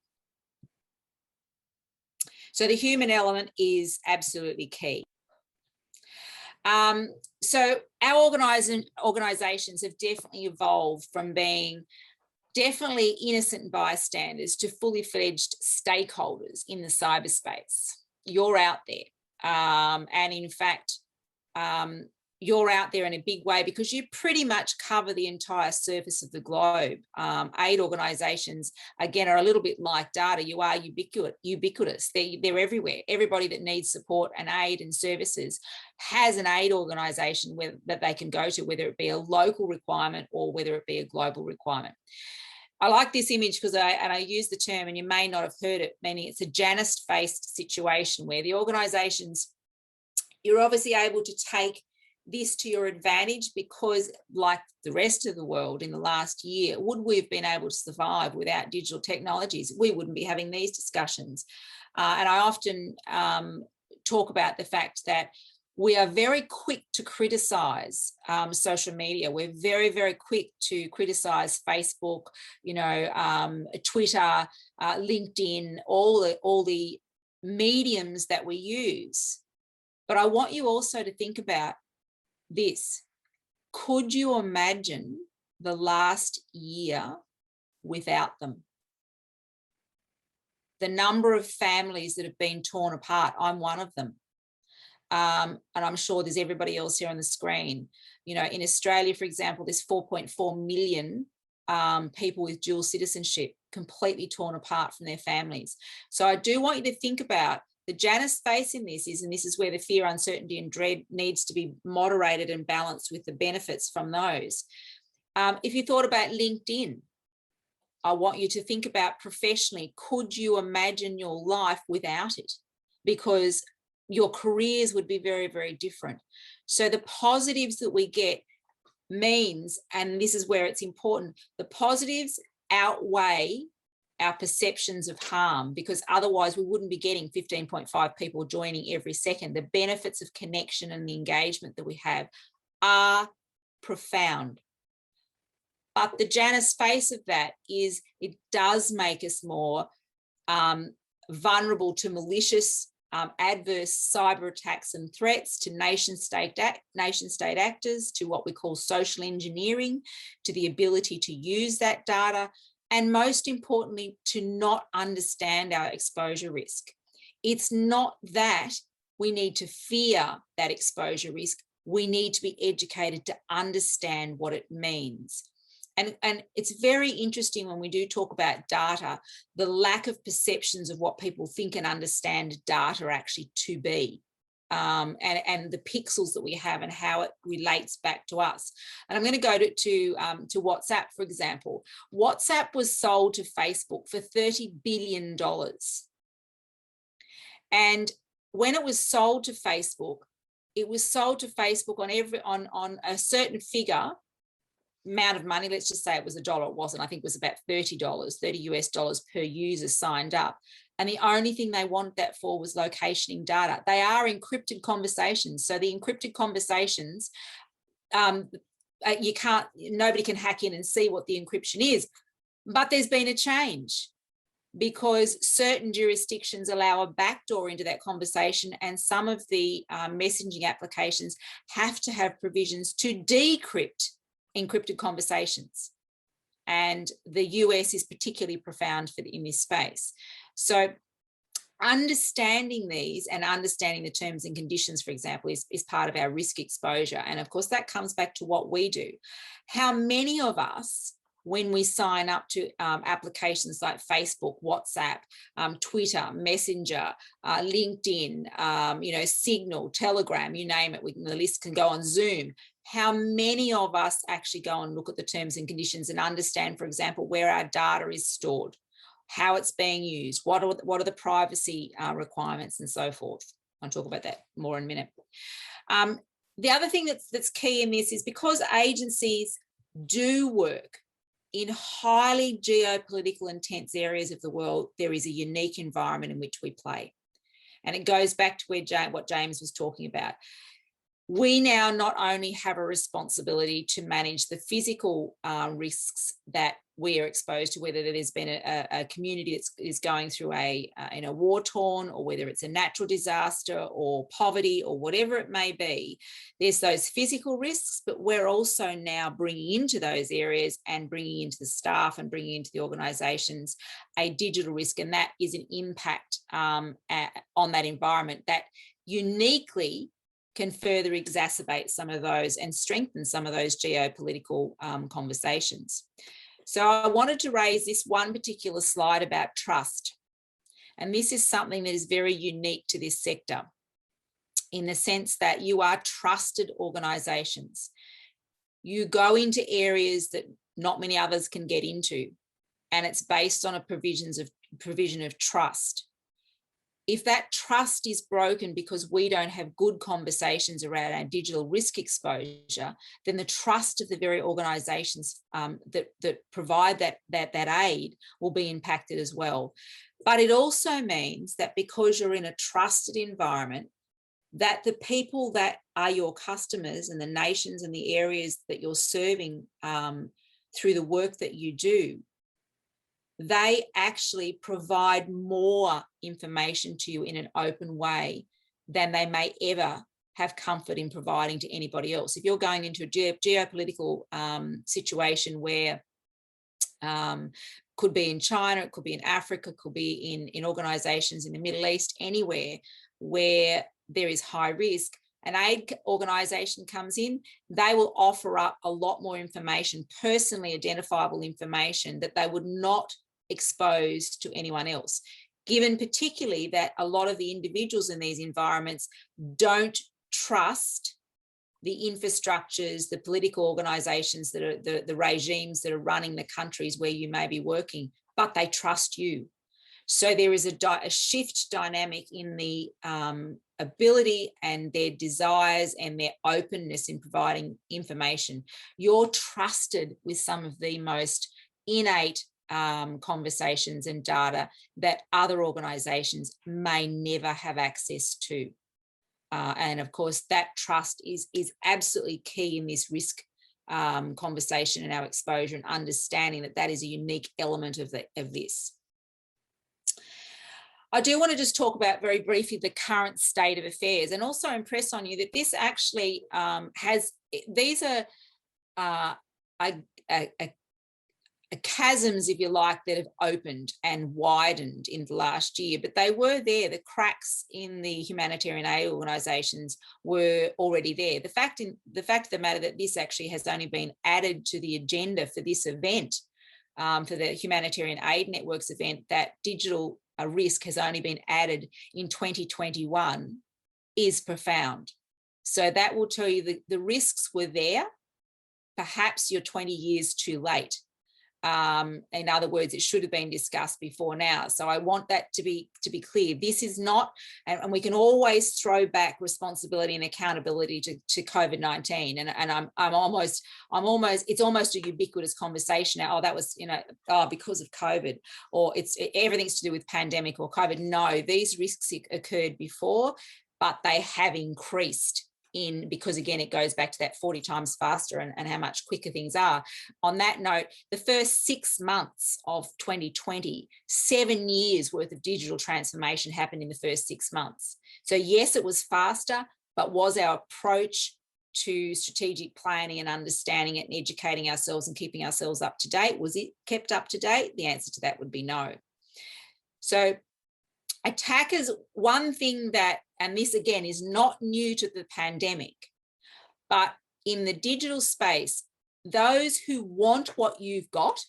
So the human element is absolutely key. So our organisations have definitely evolved from being definitely innocent bystanders to fully fledged stakeholders in the cyberspace. You're out there. And in fact, you're out there in a big way because you pretty much cover the entire surface of the globe. Aid organisations, again, are a little bit like data. You are ubiquitous. They're everywhere. Everybody that needs support and aid and services has an aid organisation that they can go to, whether it be a local requirement or whether it be a global requirement. I like this image because I use the term, and you may not have heard it, meaning it's a Janus-faced situation where the organisations you're obviously able to take this to your advantage, because like the rest of the world in the last year, would we have been able to survive without digital technologies? We wouldn't be having these discussions. And I often talk about the fact that we are very quick to criticize social media. We're very, very quick to criticize Facebook, Twitter, LinkedIn, all the mediums that we use. But I want you also to think about this. Could you imagine the last year without them? The number of families that have been torn apart, I'm one of them. And I'm sure there's everybody else here on the screen. In Australia, for example, there's 4.4 million people with dual citizenship completely torn apart from their families. So I do want you to think about the Janus space in this and this is where the fear, uncertainty, and dread needs to be moderated and balanced with the benefits from those. If you thought about LinkedIn, I want you to think about professionally, could you imagine your life without it? Because your careers would be very, very different. So the positives that we get means, and this is where it's important, the positives outweigh our perceptions of harm, because otherwise we wouldn't be getting 15.5 people joining every second. The benefits of connection and the engagement that we have are profound. But the Janus face of that is it does make us more vulnerable to malicious, adverse cyber attacks and threats, to nation-state actors, to what we call social engineering, to the ability to use that data, and most importantly, to not understand our exposure risk. It's not that we need to fear that exposure risk. We need to be educated to understand what it means. And it's very interesting when we do talk about data, the lack of perceptions of what people think and understand data actually to be, and the pixels that we have and how it relates back to us. And I'm going to go to WhatsApp, for example. WhatsApp was sold to Facebook for $30 billion. And when it was sold to Facebook, it was sold to Facebook on a certain figure, amount of money. Let's just say it was $1. It wasn't. I think it was about $30 US per user signed up. And the only thing they wanted that for was locationing data. They are encrypted conversations. So the encrypted conversations, nobody can hack in and see what the encryption is. But there's been a change, because certain jurisdictions allow a backdoor into that conversation, and some of the messaging applications have to have provisions to decrypt encrypted conversations. And the US is particularly profound in this space. So understanding these and understanding the terms and conditions, for example, is part of our risk exposure. And of course, that comes back to what we do. How many of us, when we sign up to applications like Facebook, WhatsApp, Twitter, Messenger, LinkedIn, Signal, Telegram, you name it, the list can go on, Zoom. How many of us actually go and look at the terms and conditions and understand, for example, where our data is stored, how it's being used, what are the privacy requirements, and so forth. I'll talk about that more in a minute. The other thing that's key in this is, because agencies do work in highly geopolitical intense areas of the world, there is a unique environment in which we play. And it goes back to what James was talking about. We now not only have a responsibility to manage the physical risks that we are exposed to, whether there's been a community that is going through a war-torn, or whether it's a natural disaster or poverty or whatever it may be, there's those physical risks, but we're also now bringing into those areas and bringing into the staff and bringing into the organisations a digital risk, and that is an impact on that environment that uniquely can further exacerbate some of those and strengthen some of those geopolitical conversations. So I wanted to raise this one particular slide about trust. And this is something that is very unique to this sector, in the sense that you are trusted organisations. You go into areas that not many others can get into, and it's based on a provision of trust. if that trust is broken because we don't have good conversations around our digital risk exposure, then the trust of the very organisations that provide that aid will be impacted as well. But it also means that because you're in a trusted environment, that the people that are your customers and the nations and the areas that you're serving through the work that you do, they actually provide more information to you in an open way than they may ever have comfort in providing to anybody else. If you're going into a geopolitical situation where could be in China, it could be in Africa, could be in organisations in the Middle East, anywhere where there is high risk, an aid organisation comes in, they will offer up a lot more information, personally identifiable information that they would not expose to anyone else, given particularly that a lot of the individuals in these environments don't trust the infrastructures, the political organisations, that are the regimes that are running the countries where you may be working, but they trust you. So there is a shift dynamic in the ability and their desires and their openness in providing information. You're trusted with some of the most innate conversations and data that other organisations may never have access to. And of course, that trust is absolutely key in this risk conversation and our exposure, and understanding that that is a unique element of this. I do want to just talk about very briefly the current state of affairs, and also impress on you that this actually these are chasms, if you like, that have opened and widened in the last year, but they were there. The cracks in the humanitarian aid organisations were already there. The fact of the matter that this actually has only been added to the agenda for this event, for the Humanitarian Aid Networks event, that digital risk has only been added in 2021 is profound. So that will tell you the risks were there. Perhaps you're 20 years too late. In other words, it should have been discussed before now. So I want that to be clear. This is not, and we can always throw back responsibility and accountability to COVID-19. And it's almost a ubiquitous conversation now. Oh, that was, because of COVID, or everything's to do with pandemic or COVID. No, these risks occurred before, but they have increased because again, it goes back to that 40 times faster and how much quicker things are. On that note, the first 6 months of 2020, 7 years worth of digital transformation happened in the first 6 months. So yes, it was faster, but was our approach to strategic planning and understanding it and educating ourselves and keeping ourselves up to date, was it kept up to date? The answer to that would be no. So attackers, one thing that, and this again is not new to the pandemic, but in the digital space, those who want what you've got,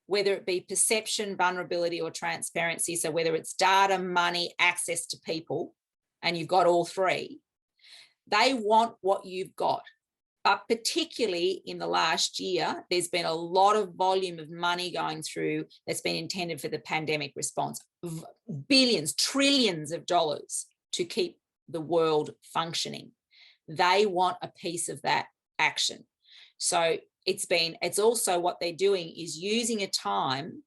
whether it be perception, vulnerability, or transparency, so whether it's data, money, access to people, and you've got all three, they want what you've got. But particularly in the last year, there's been a lot of volume of money going through that's been intended for the pandemic response. Billions, trillions of dollars to keep the world functioning. They want a piece of that action. So it's also what they're doing is using a time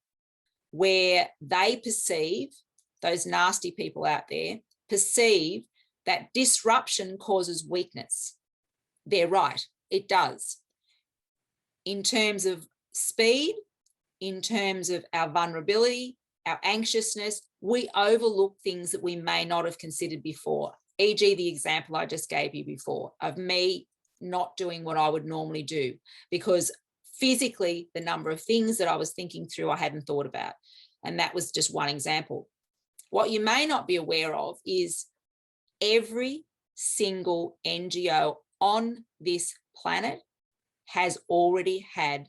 where they perceive, those nasty people out there, perceive that disruption causes weakness. They're right, it does. In terms of speed, in terms of our vulnerability, our anxiousness, we overlook things that we may not have considered before, e.g. the example I just gave you before of me not doing what I would normally do because physically the number of things that I was thinking through I hadn't thought about. And that was just one example. What you may not be aware of is every single NGO on this planet has already had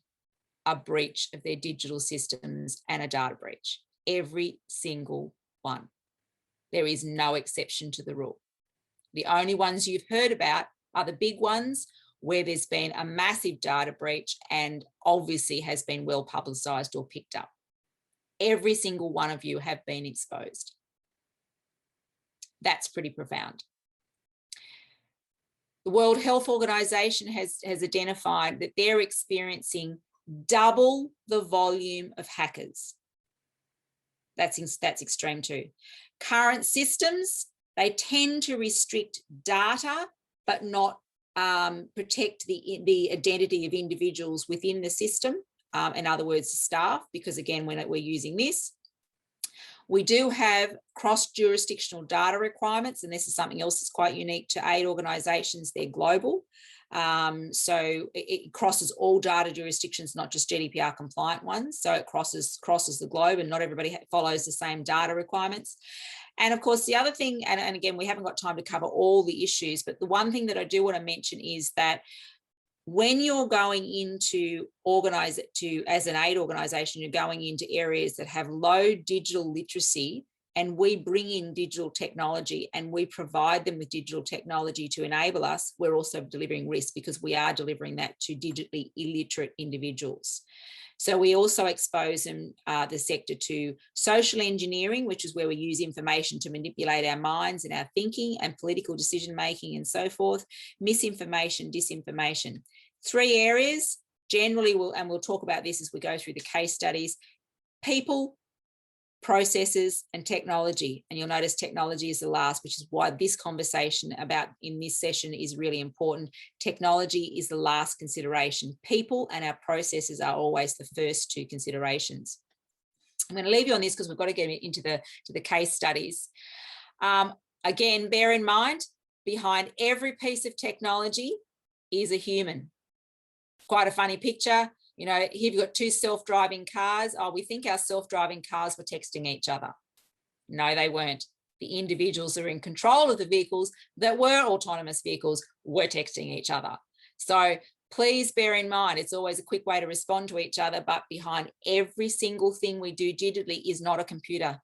a breach of their digital systems and a data breach. Every single one. There is no exception to the rule. The only ones you've heard about are the big ones where there's been a massive data breach and obviously has been well publicised or picked up. Every single one of you have been exposed. That's pretty profound. The World Health Organization has identified that they're experiencing double the volume of hackers. That's extreme too. Current systems, they tend to restrict data, but not protect the identity of individuals within the system. In other words, staff, because again, when we're using this, we do have cross-jurisdictional data requirements, and this is something else that's quite unique to aid organisations. They're global. So it crosses all data jurisdictions, not just GDPR compliant ones. So it crosses the globe, and not everybody follows the same data requirements. And of course, the other thing, and again, we haven't got time to cover all the issues, but the one thing that I do want to mention is that when you're going into as an aid organisation, you're going into areas that have low digital literacy, and we bring in digital technology and we provide them with digital technology to enable us, we're also delivering risk, because we are delivering that to digitally illiterate individuals. So we also expose them, the sector, to social engineering, which is where we use information to manipulate our minds and our thinking and political decision making and so forth, misinformation, disinformation. 3 areas generally, and we'll talk about this as we go through the case studies: people, processes, and technology. And you'll notice technology is the last, which is why this conversation in this session is really important. Technology is the last consideration. People and our processes are always the first 2 considerations. I'm going to leave you on this because we've got to get into the case studies. Again, bear in mind, behind every piece of technology is a human. Quite a funny picture. You know, here you've got 2 self-driving cars. Oh, we think our self-driving cars were texting each other. No, they weren't. The individuals that are in control of the vehicles that were autonomous vehicles were texting each other. So please bear in mind, it's always a quick way to respond to each other, but behind every single thing we do digitally is not a computer.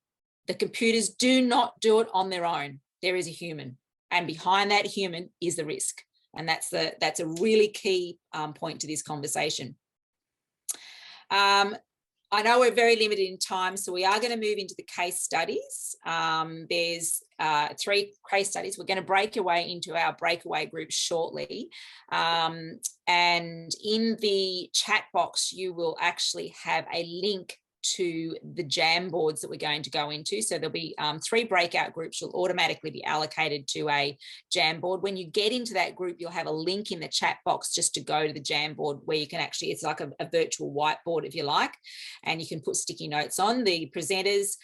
The computers do not do it on their own. There is a human, and behind that human is the risk. And that's a really key point to this conversation. I know we're very limited in time, so we are going to move into the case studies. There's 3 case studies. We're going to break away into our breakaway group shortly. And in the chat box, you will actually have a link to the Jamboards that we're going to go into. So there'll be 3 breakout groups. You'll automatically be allocated to a Jamboard. When you get into that group, you'll have a link in the chat box just to go to the Jamboard, where you can actually, it's like a virtual whiteboard, if you like, and you can put sticky notes on. The presenters,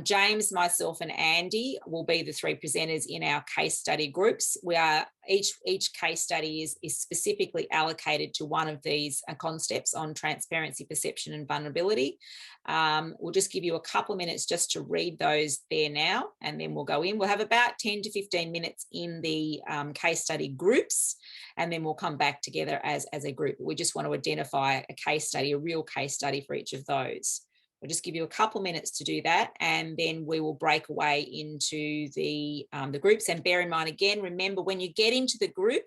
James, myself, and Andy will be the 3 presenters in our case study groups. We are each case study is specifically allocated to one of these concepts on transparency, perception, and vulnerability. We'll just give you a couple of minutes just to read those there now, and then we'll go in. We'll have about 10 to 15 minutes in the case study groups, and then we'll come back together as a group. We just want to identify a case study, a real case study for each of those. We'll just give you a couple of minutes to do that, and then we will break away into the groups. And bear in mind, again, remember, when you get into the group,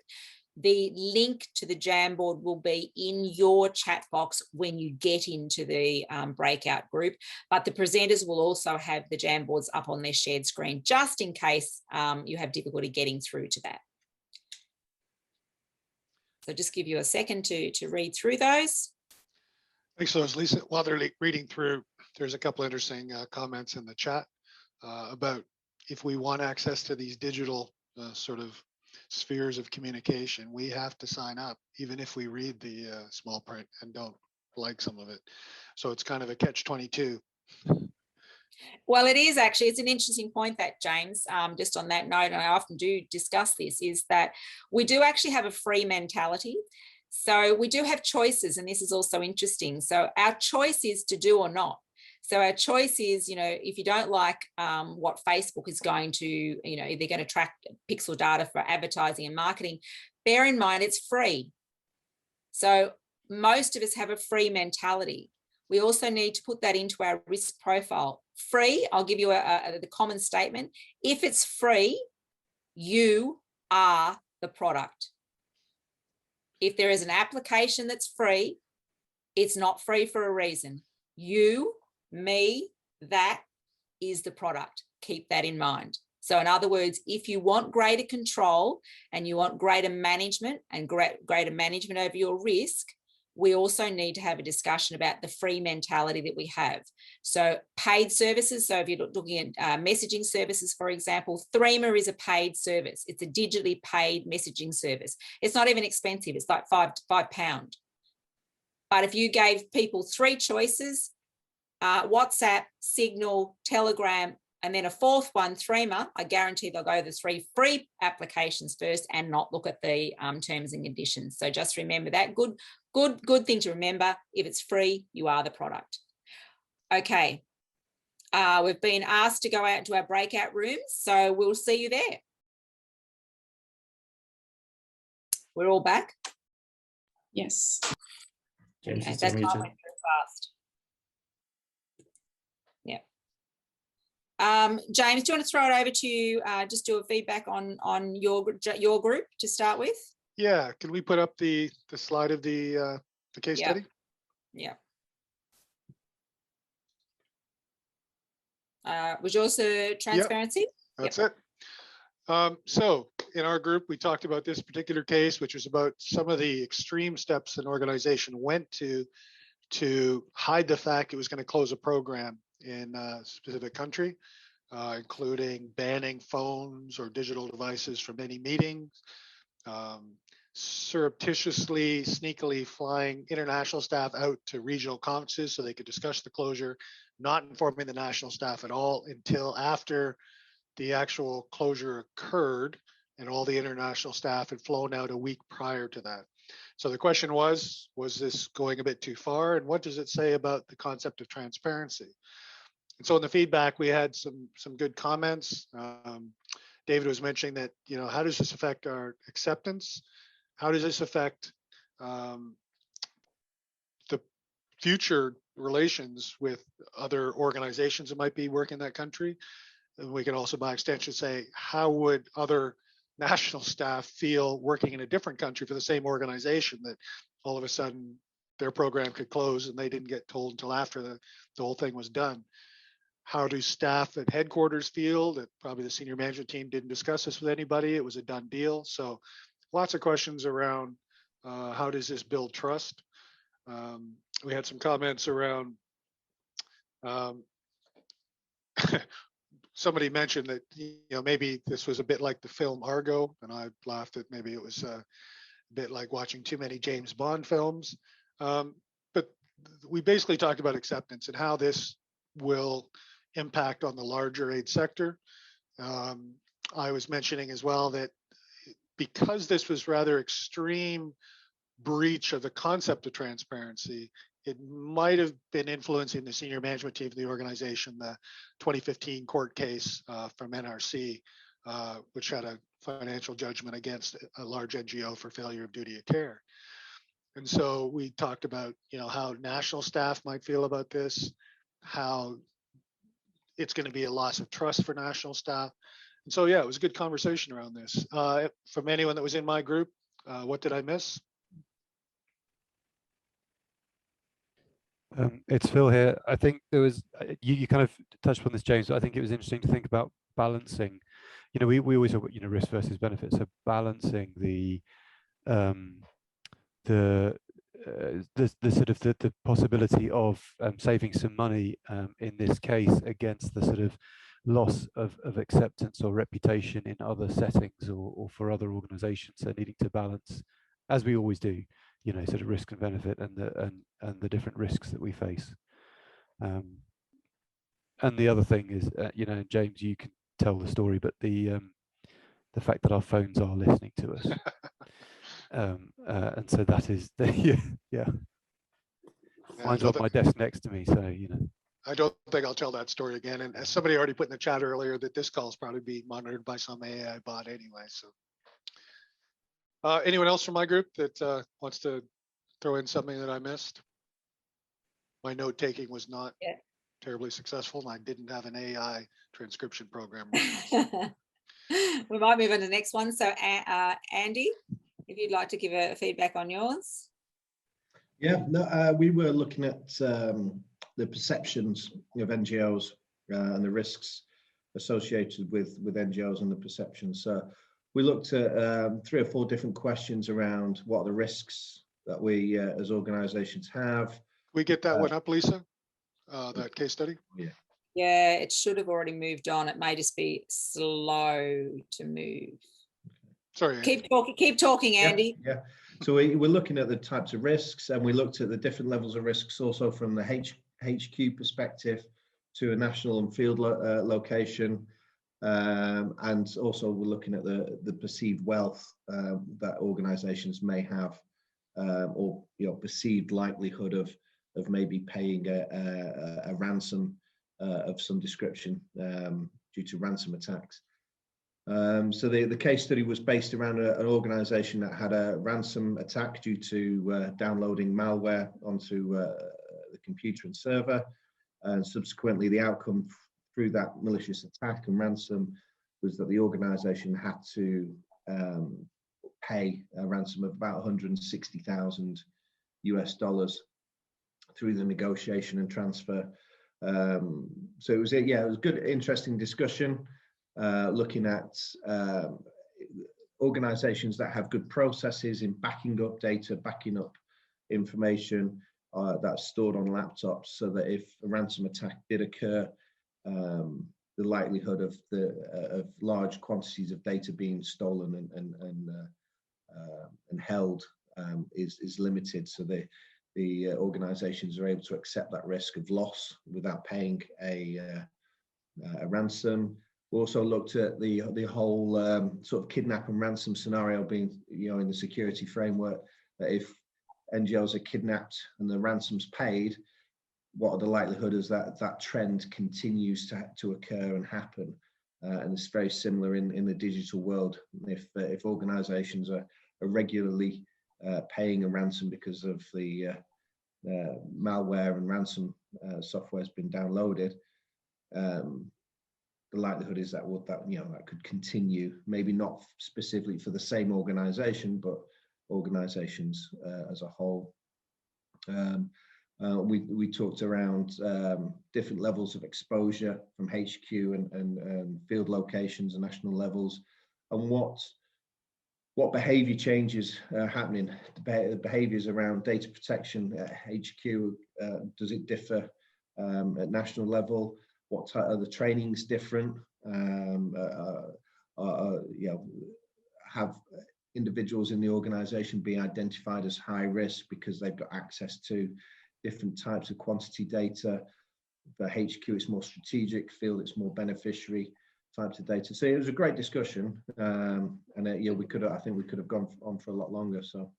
the link to the Jamboard will be in your chat box when you get into the breakout group, but the presenters will also have the Jamboards up on their shared screen, just in case you have difficulty getting through to that. So just give you a second to read through those. Thanks, Lisa. While they're reading through, there's a couple interesting comments in the chat about if we want access to these digital sort of spheres of communication, we have to sign up, even if we read the small print and don't like some of it. So it's kind of a catch-22. Well, it is actually, it's an interesting point that, James, just on that note, and I often do discuss this, is that we do actually have a free mentality. So we do have choices, and this is also interesting. So our choice is to do or not. So our choice is, you know, if you don't like what Facebook is going to, you know, they're going to track pixel data for advertising and marketing, bear in mind it's free. So most of us have a free mentality. We also need to put that into our risk profile. Free, I'll give you the common statement. If it's free, you are the product. If there is an application that's free, it's not free for a reason. You, me, that is the product. Keep that in mind. So in other words, if you want greater control and you want greater management and greater management over your risk, we also need to have a discussion about the free mentality that we have. So paid services, so if you're looking at messaging services, for example, Threema is a paid service. It's a digitally paid messaging service. It's not even expensive. It's like £5. But if you gave people 3 choices, WhatsApp, Signal, Telegram, and then a 4th one, Threema, I guarantee they'll go the 3 free applications first and not look at the terms and conditions. So just remember that. Good thing to remember. If it's free, you are the product. Okay. We've been asked to go out into our breakout rooms, so we'll see you there. We're all back? Yes. James, okay, that's not went very fast. Yeah. James, do you want to throw it over to you? Just do a feedback on your group to start with. Yeah, can we put up the slide of the case study? Yeah. Was yours transparency? Yep, that's it. So in our group, we talked about this particular case, which was about some of the extreme steps an organization went to hide the fact it was going to close a program in a specific country, including banning phones or digital devices from any meetings, surreptitiously, sneakily flying international staff out to regional conferences so they could discuss the closure, not informing the national staff at all until after the actual closure occurred and all the international staff had flown out a week prior to that. So the question was this going a bit too far? And what does it say about the concept of transparency? And so in the feedback, we had some good comments. David was mentioning that, how does this affect our acceptance? How does this affect the future relations with other organizations that might be working in that country? And we can also, by extension, say, how would other national staff feel working in a different country for the same organization, that all of a sudden their program could close and they didn't get told until after the whole thing was done? How do staff at headquarters feel that probably the senior management team didn't discuss this with anybody? It was a done deal. So lots of questions around how does this build trust? We had some comments around somebody mentioned that maybe this was a bit like the film Argo, and I laughed at maybe it was a bit like watching too many James Bond films. But we basically talked about acceptance and how this will impact on the larger aid sector. I was mentioning as well that because this was rather extreme breach of the concept of transparency, it might have been influencing the senior management team of the organization, the 2015 court case from NRC, which had a financial judgment against a large NGO for failure of duty of care. And so we talked about, how national staff might feel about this, how it's going to be a loss of trust for national staff. And so, yeah, it was a good conversation around this. From anyone that was in my group, what did I miss? It's Phil here. I think there was, you kind of touched on this, James, but I think it was interesting to think about balancing. We always talk about, risk versus benefit. So balancing the sort of the possibility of saving some money in this case against the sort of loss of acceptance or reputation in other settings or for other organizations. So needing to balance, as we always do, sort of risk and benefit and the different risks that we face. And the other thing is, James, you can tell the story, but the fact that our phones are listening to us. And so that is mine's on my desk next to me, so I don't think I'll tell that story again. And as somebody already put in the chat earlier, that this call is probably being monitored by some AI bot anyway. So anyone else from my group that wants to throw in something that I missed? My note taking was not terribly successful, and I didn't have an AI transcription program. We might move on to the next one. So Andy, if you'd like to give a feedback on yours. Yeah, no, we were looking at the perceptions of NGOs and the risks associated with NGOs and the perceptions. So we looked at 3 or 4 different questions around what are the risks that we as organizations have. We get that one up, Lisa, that case study? Yeah. Yeah, it should have already moved on. It may just be slow to move. Sorry, Andy. Keep talking, Andy. Yeah. So we're looking at the types of risks, and we looked at the different levels of risks also from the HQ perspective to a national and field location. And also we're looking at the perceived wealth that organizations may have, or perceived likelihood of maybe paying a ransom of some description due to ransom attacks. So the case study was based around an organization that had a ransom attack due to downloading malware onto the computer and server, and subsequently the outcome through that malicious attack and ransom was that the organization had to pay a ransom of about $160,000 US through the negotiation and transfer. So it was a good, interesting discussion, looking at organizations that have good processes in backing up data, backing up information that's stored on laptops, so that if a ransom attack did occur, the likelihood of large quantities of data being stolen and held is limited, so the organizations are able to accept that risk of loss without paying a ransom. We also looked at the whole sort of kidnap and ransom scenario being, in the security framework, that if NGOs are kidnapped and the ransom's paid, what are the likelihood is that trend continues to occur and happen? And it's very similar in the digital world. If organizations are regularly paying a ransom because of the malware and ransom software has been downloaded, the likelihood is that that could continue, maybe not specifically for the same organization, but organizations as a whole. We talked around different levels of exposure from HQ and field locations and national levels, and what behavior changes are happening. The behaviors around data protection at HQ, does it differ at national level? What type of the training's different? Have individuals in the organization be identified as high risk because they've got access to different types of quantity data? For HQ, it's more strategic. Field, it's more beneficiary types of data. So it was a great discussion, and I think we could have gone on for a lot longer. So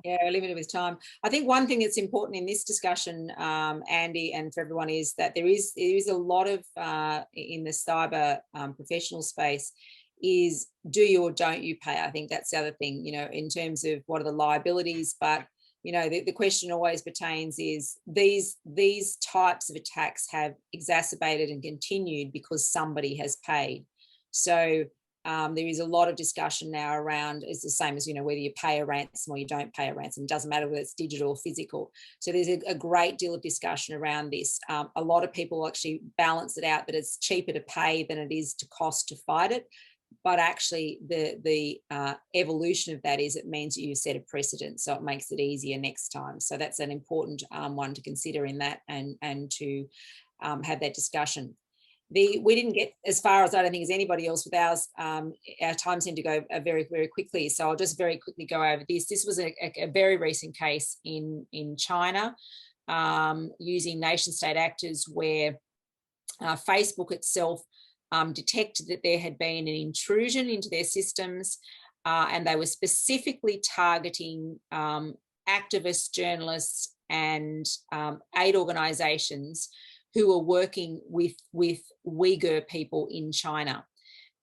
yeah, limited with time. I think one thing that's important in this discussion, Andy, and for everyone, is that there is a lot of in the cyber professional space is do you or don't you pay. I think that's the other thing, in terms of what are the liabilities, but the question always pertains is these types of attacks have exacerbated and continued because somebody has paid. So there is a lot of discussion now around, it's the same as, whether you pay a ransom or you don't pay a ransom. It doesn't matter whether it's digital or physical. So there's a great deal of discussion around this. A lot of people actually balance it out that it's cheaper to pay than it is to cost to fight it. But actually the evolution of that is it means that you set a precedent, so it makes it easier next time. So that's an important one to consider in that, and to have that discussion. We didn't get as far as, I don't think, as anybody else with ours. Our time seemed to go very, very quickly. So I'll just very quickly go over this. This was a very recent case in China using nation state actors where Facebook itself detected that there had been an intrusion into their systems, and they were specifically targeting activists, journalists, and aid organisations who were working with Uyghur people in China.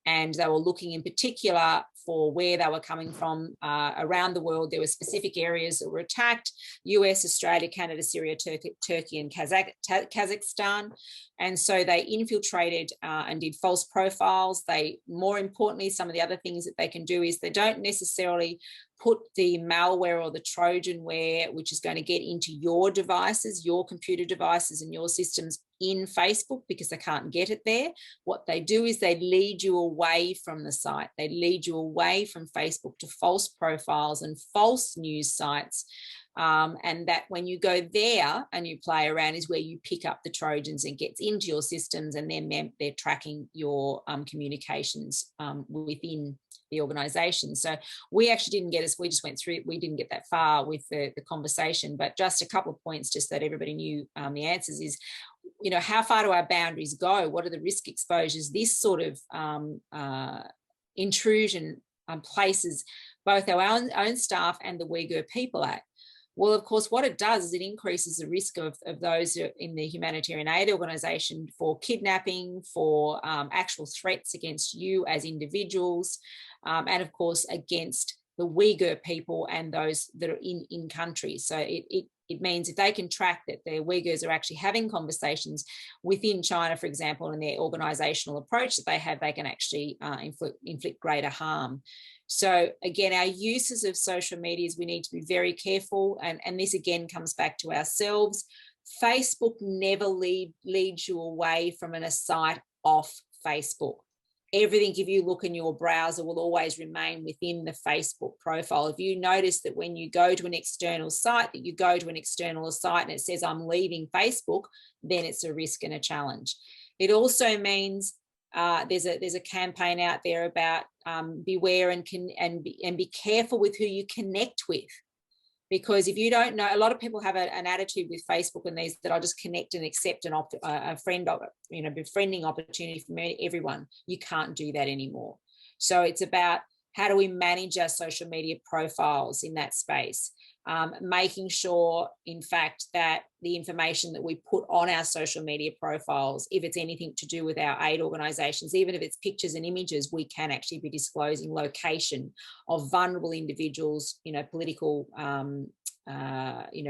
And they were looking in particular for where they were coming from around the world. There were specific areas that were attacked: US, Australia, Canada, Syria, Turkey, and Kazakhstan. And so they infiltrated and did false profiles. More importantly, some of the other things that they can do is they don't necessarily put the malware or the Trojanware, which is going to get into your devices, your computer devices and your systems in Facebook, because they can't get it there. What they do is they lead you away from the site. They lead you away from Facebook to false profiles and false news sites. And that when you go there and you play around is where you pick up the Trojans and gets into your systems, and then they're tracking your communications within the organization. So we actually didn't get us, we just went through, we didn't get that far with the conversation, but just a couple of points just that everybody knew the answers is, you know, how far do our boundaries go? What are the risk exposures? This sort of intrusion places both our own staff and the Uyghur people at. Well, of course, what it does is it increases the risk of those in the humanitarian aid organisation for kidnapping, for actual threats against you as individuals, and of course against the Uyghur people and those that are in country. So it means if they can track that the Uyghurs are actually having conversations within China, for example, in their organisational approach that they have, they can actually inflict greater harm. So again, our uses of social medias, we need to be very careful. And this again comes back to ourselves. Facebook never leads you away from a site off Facebook. Everything, if you look in your browser, will always remain within the Facebook profile. If you notice that when you go to an external site, that you go to an external site and it says, I'm leaving Facebook, then it's a risk and a challenge. It also means there's a campaign out there about beware and be careful with who you connect with, because if you don't know, a lot of people have an attitude with Facebook and these that I'll just connect and accept a friend, befriending opportunity from everyone. You can't do that anymore. So it's about how do we manage our social media profiles in that space. Making sure, in fact, that the information that we put on our social media profiles, if it's anything to do with our aid organisations, even if it's pictures and images, we can actually be disclosing location of vulnerable individuals, political,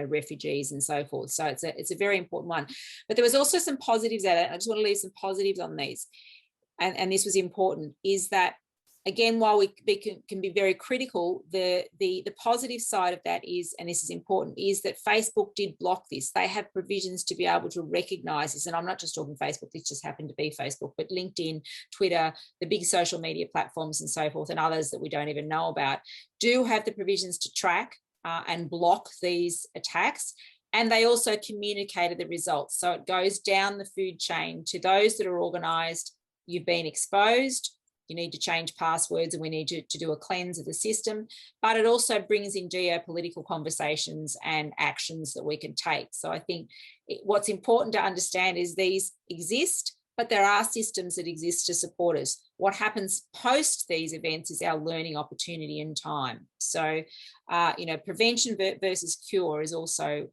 refugees and so forth. So it's a very important one. But there was also some positives at it. I just want to leave some positives on these. And this was important, is that again, while we can be very critical, the positive side of that is, and this is important, is that Facebook did block this. They have provisions to be able to recognise this. And I'm not just talking Facebook, this just happened to be Facebook, but LinkedIn, Twitter, the big social media platforms and so forth, and others that we don't even know about, do have the provisions to track and block these attacks. And they also communicated the results. So it goes down the food chain to those that are organised. You've been exposed. You need to change passwords and we need to do a cleanse of the system, but it also brings in geopolitical conversations and actions that we can take. So I think what's important to understand is these exist, but there are systems that exist to support us. What happens post these events is our learning opportunity and time. So, prevention versus cure is also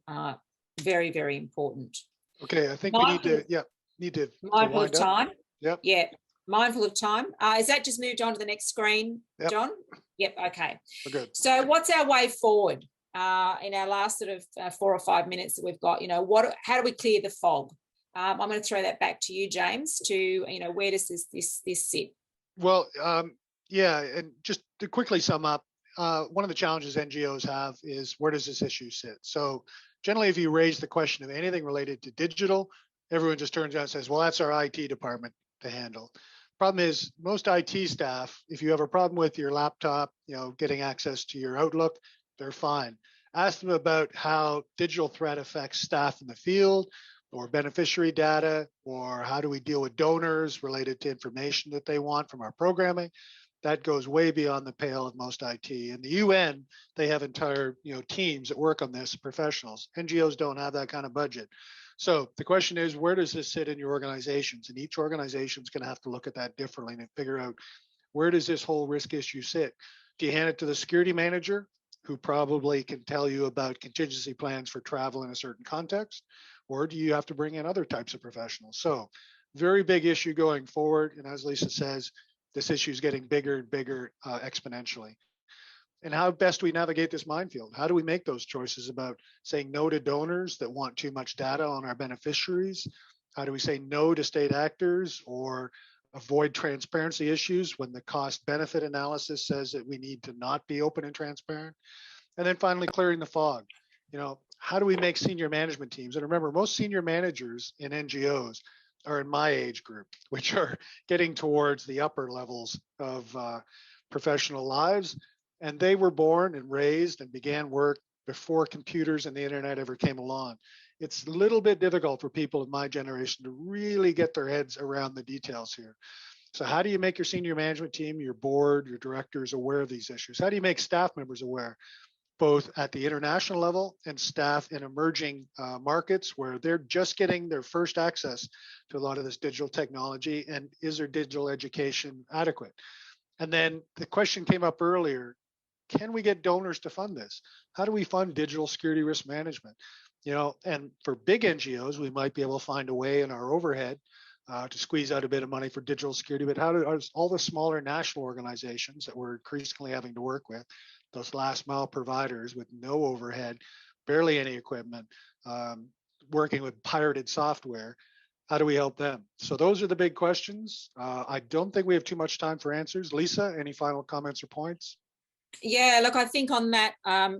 very, very important. Okay, I think we need to mindful of time. Yep. Yeah. Mindful of time. Is that just moved on to the next screen, yep. John? Yep, okay. We're good. So what's our way forward in our last sort of 4 or 5 minutes that we've got? How do we clear the fog? I'm going to throw that back to you, James, to, where does this sit? Well, and just to quickly sum up, one of the challenges NGOs have is where does this issue sit? So generally, if you raise the question of anything related to digital, everyone just turns around and says, well, that's our IT department to handle. Problem is, most IT staff, if you have a problem with your laptop, getting access to your Outlook, they're fine. Ask them about how digital threat affects staff in the field or beneficiary data, or how do we deal with donors related to information that they want from our programming. That goes way beyond the pale of most IT. In the UN, they have entire teams that work on this, professionals. NGOs don't have that kind of budget. So the question is, where does this sit in your organizations? And each organization is going to have to look at that differently and figure out, where does this whole risk issue sit? Do you hand it to the security manager, who probably can tell you about contingency plans for travel in a certain context? Or do you have to bring in other types of professionals? So very big issue going forward. And as Lisa says, this issue is getting bigger and bigger exponentially. And how best do we navigate this minefield? How do we make those choices about saying no to donors that want too much data on our beneficiaries? How do we say no to state actors or avoid transparency issues when the cost benefit analysis says that we need to not be open and transparent. And then finally, clearing the fog. How do we make senior management teams? And remember, most senior managers in NGOs are in my age group, which are getting towards the upper levels of professional lives. And they were born and raised and began work before computers and the internet ever came along. It's a little bit difficult for people in my generation to really get their heads around the details here. So how do you make your senior management team, your board, your directors aware of these issues? How do you make staff members aware, both at the international level and staff in emerging markets where they're just getting their first access to a lot of this digital technology? And is their digital education adequate? And then the question came up earlier, can we get donors to fund this? How do we fund digital security risk management? And for big NGOs, we might be able to find a way in our overhead to squeeze out a bit of money for digital security. But how do all the smaller national organizations that we're increasingly having to work with, those last mile providers with no overhead, barely any equipment, working with pirated software, how do we help them? So those are the big questions. I don't think we have too much time for answers. Lisa, any final comments or points? Yeah, look, I think on that,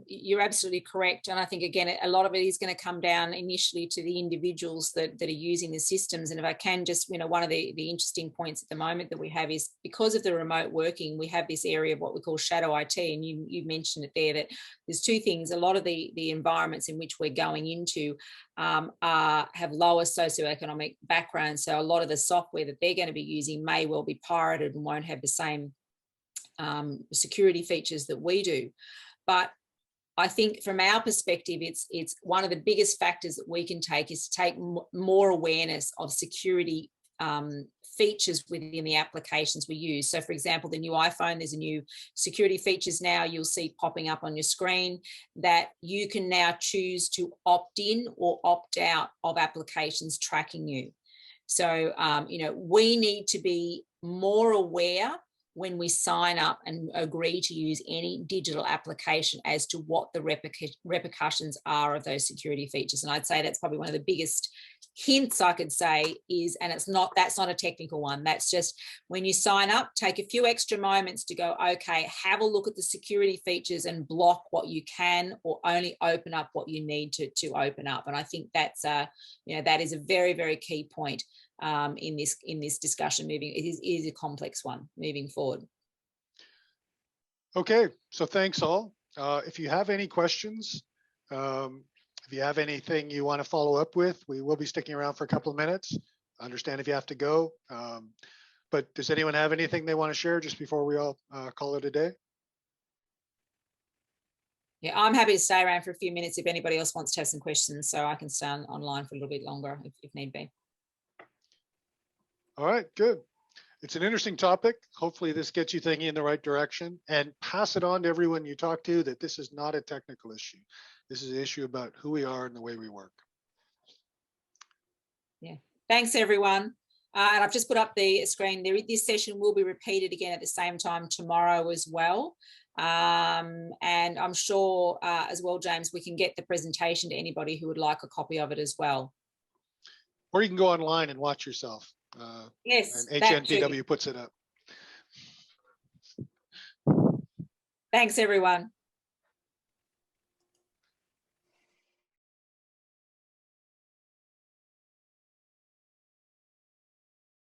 you're absolutely correct. And I think, again, a lot of it is going to come down initially to the individuals that are using the systems. And if I can just, one of the interesting points at the moment that we have is because of the remote working, we have this area of what we call shadow IT. And you mentioned it there, that there's two things. A lot of the environments in which we're going into have lower socioeconomic backgrounds. So a lot of the software that they're going to be using may well be pirated and won't have the same security features that we do. But I think from our perspective, it's one of the biggest factors that we can take is to take more awareness of security features within the applications we use. So for example, the new iPhone, there's a new security features now you'll see popping up on your screen that you can now choose to opt in or opt out of applications tracking you. So, we need to be more aware when we sign up and agree to use any digital application as to what the repercussions are of those security features. And I'd say that's probably one of the biggest hints I could say is, and that's not a technical one, that's just when you sign up, take a few extra moments to go, okay, have a look at the security features and block what you can or only open up what you need to open up. And I think that's that is a very, very key point in this discussion moving. It is a complex one moving forward. Okay, so thanks all. If you have any questions, if you have anything you want to follow up with, we will be sticking around for a couple of minutes. I understand if you have to go, but does anyone have anything they want to share just before we all call it a day? Yeah, I'm happy to stay around for a few minutes if anybody else wants to have some questions, so I can stay online for a little bit longer if need be. All right, good. It's an interesting topic. Hopefully this gets you thinking in the right direction, and pass it on to everyone you talk to that this is not a technical issue. This is an issue about who we are and the way we work. Yeah, thanks everyone. And I've just put up the screen. This session will be repeated again at the same time tomorrow as well. And I'm sure as well, James, we can get the presentation to anybody who would like a copy of it as well. Or you can go online and watch yourself. Yes. And HNPW puts it up. Thanks, everyone.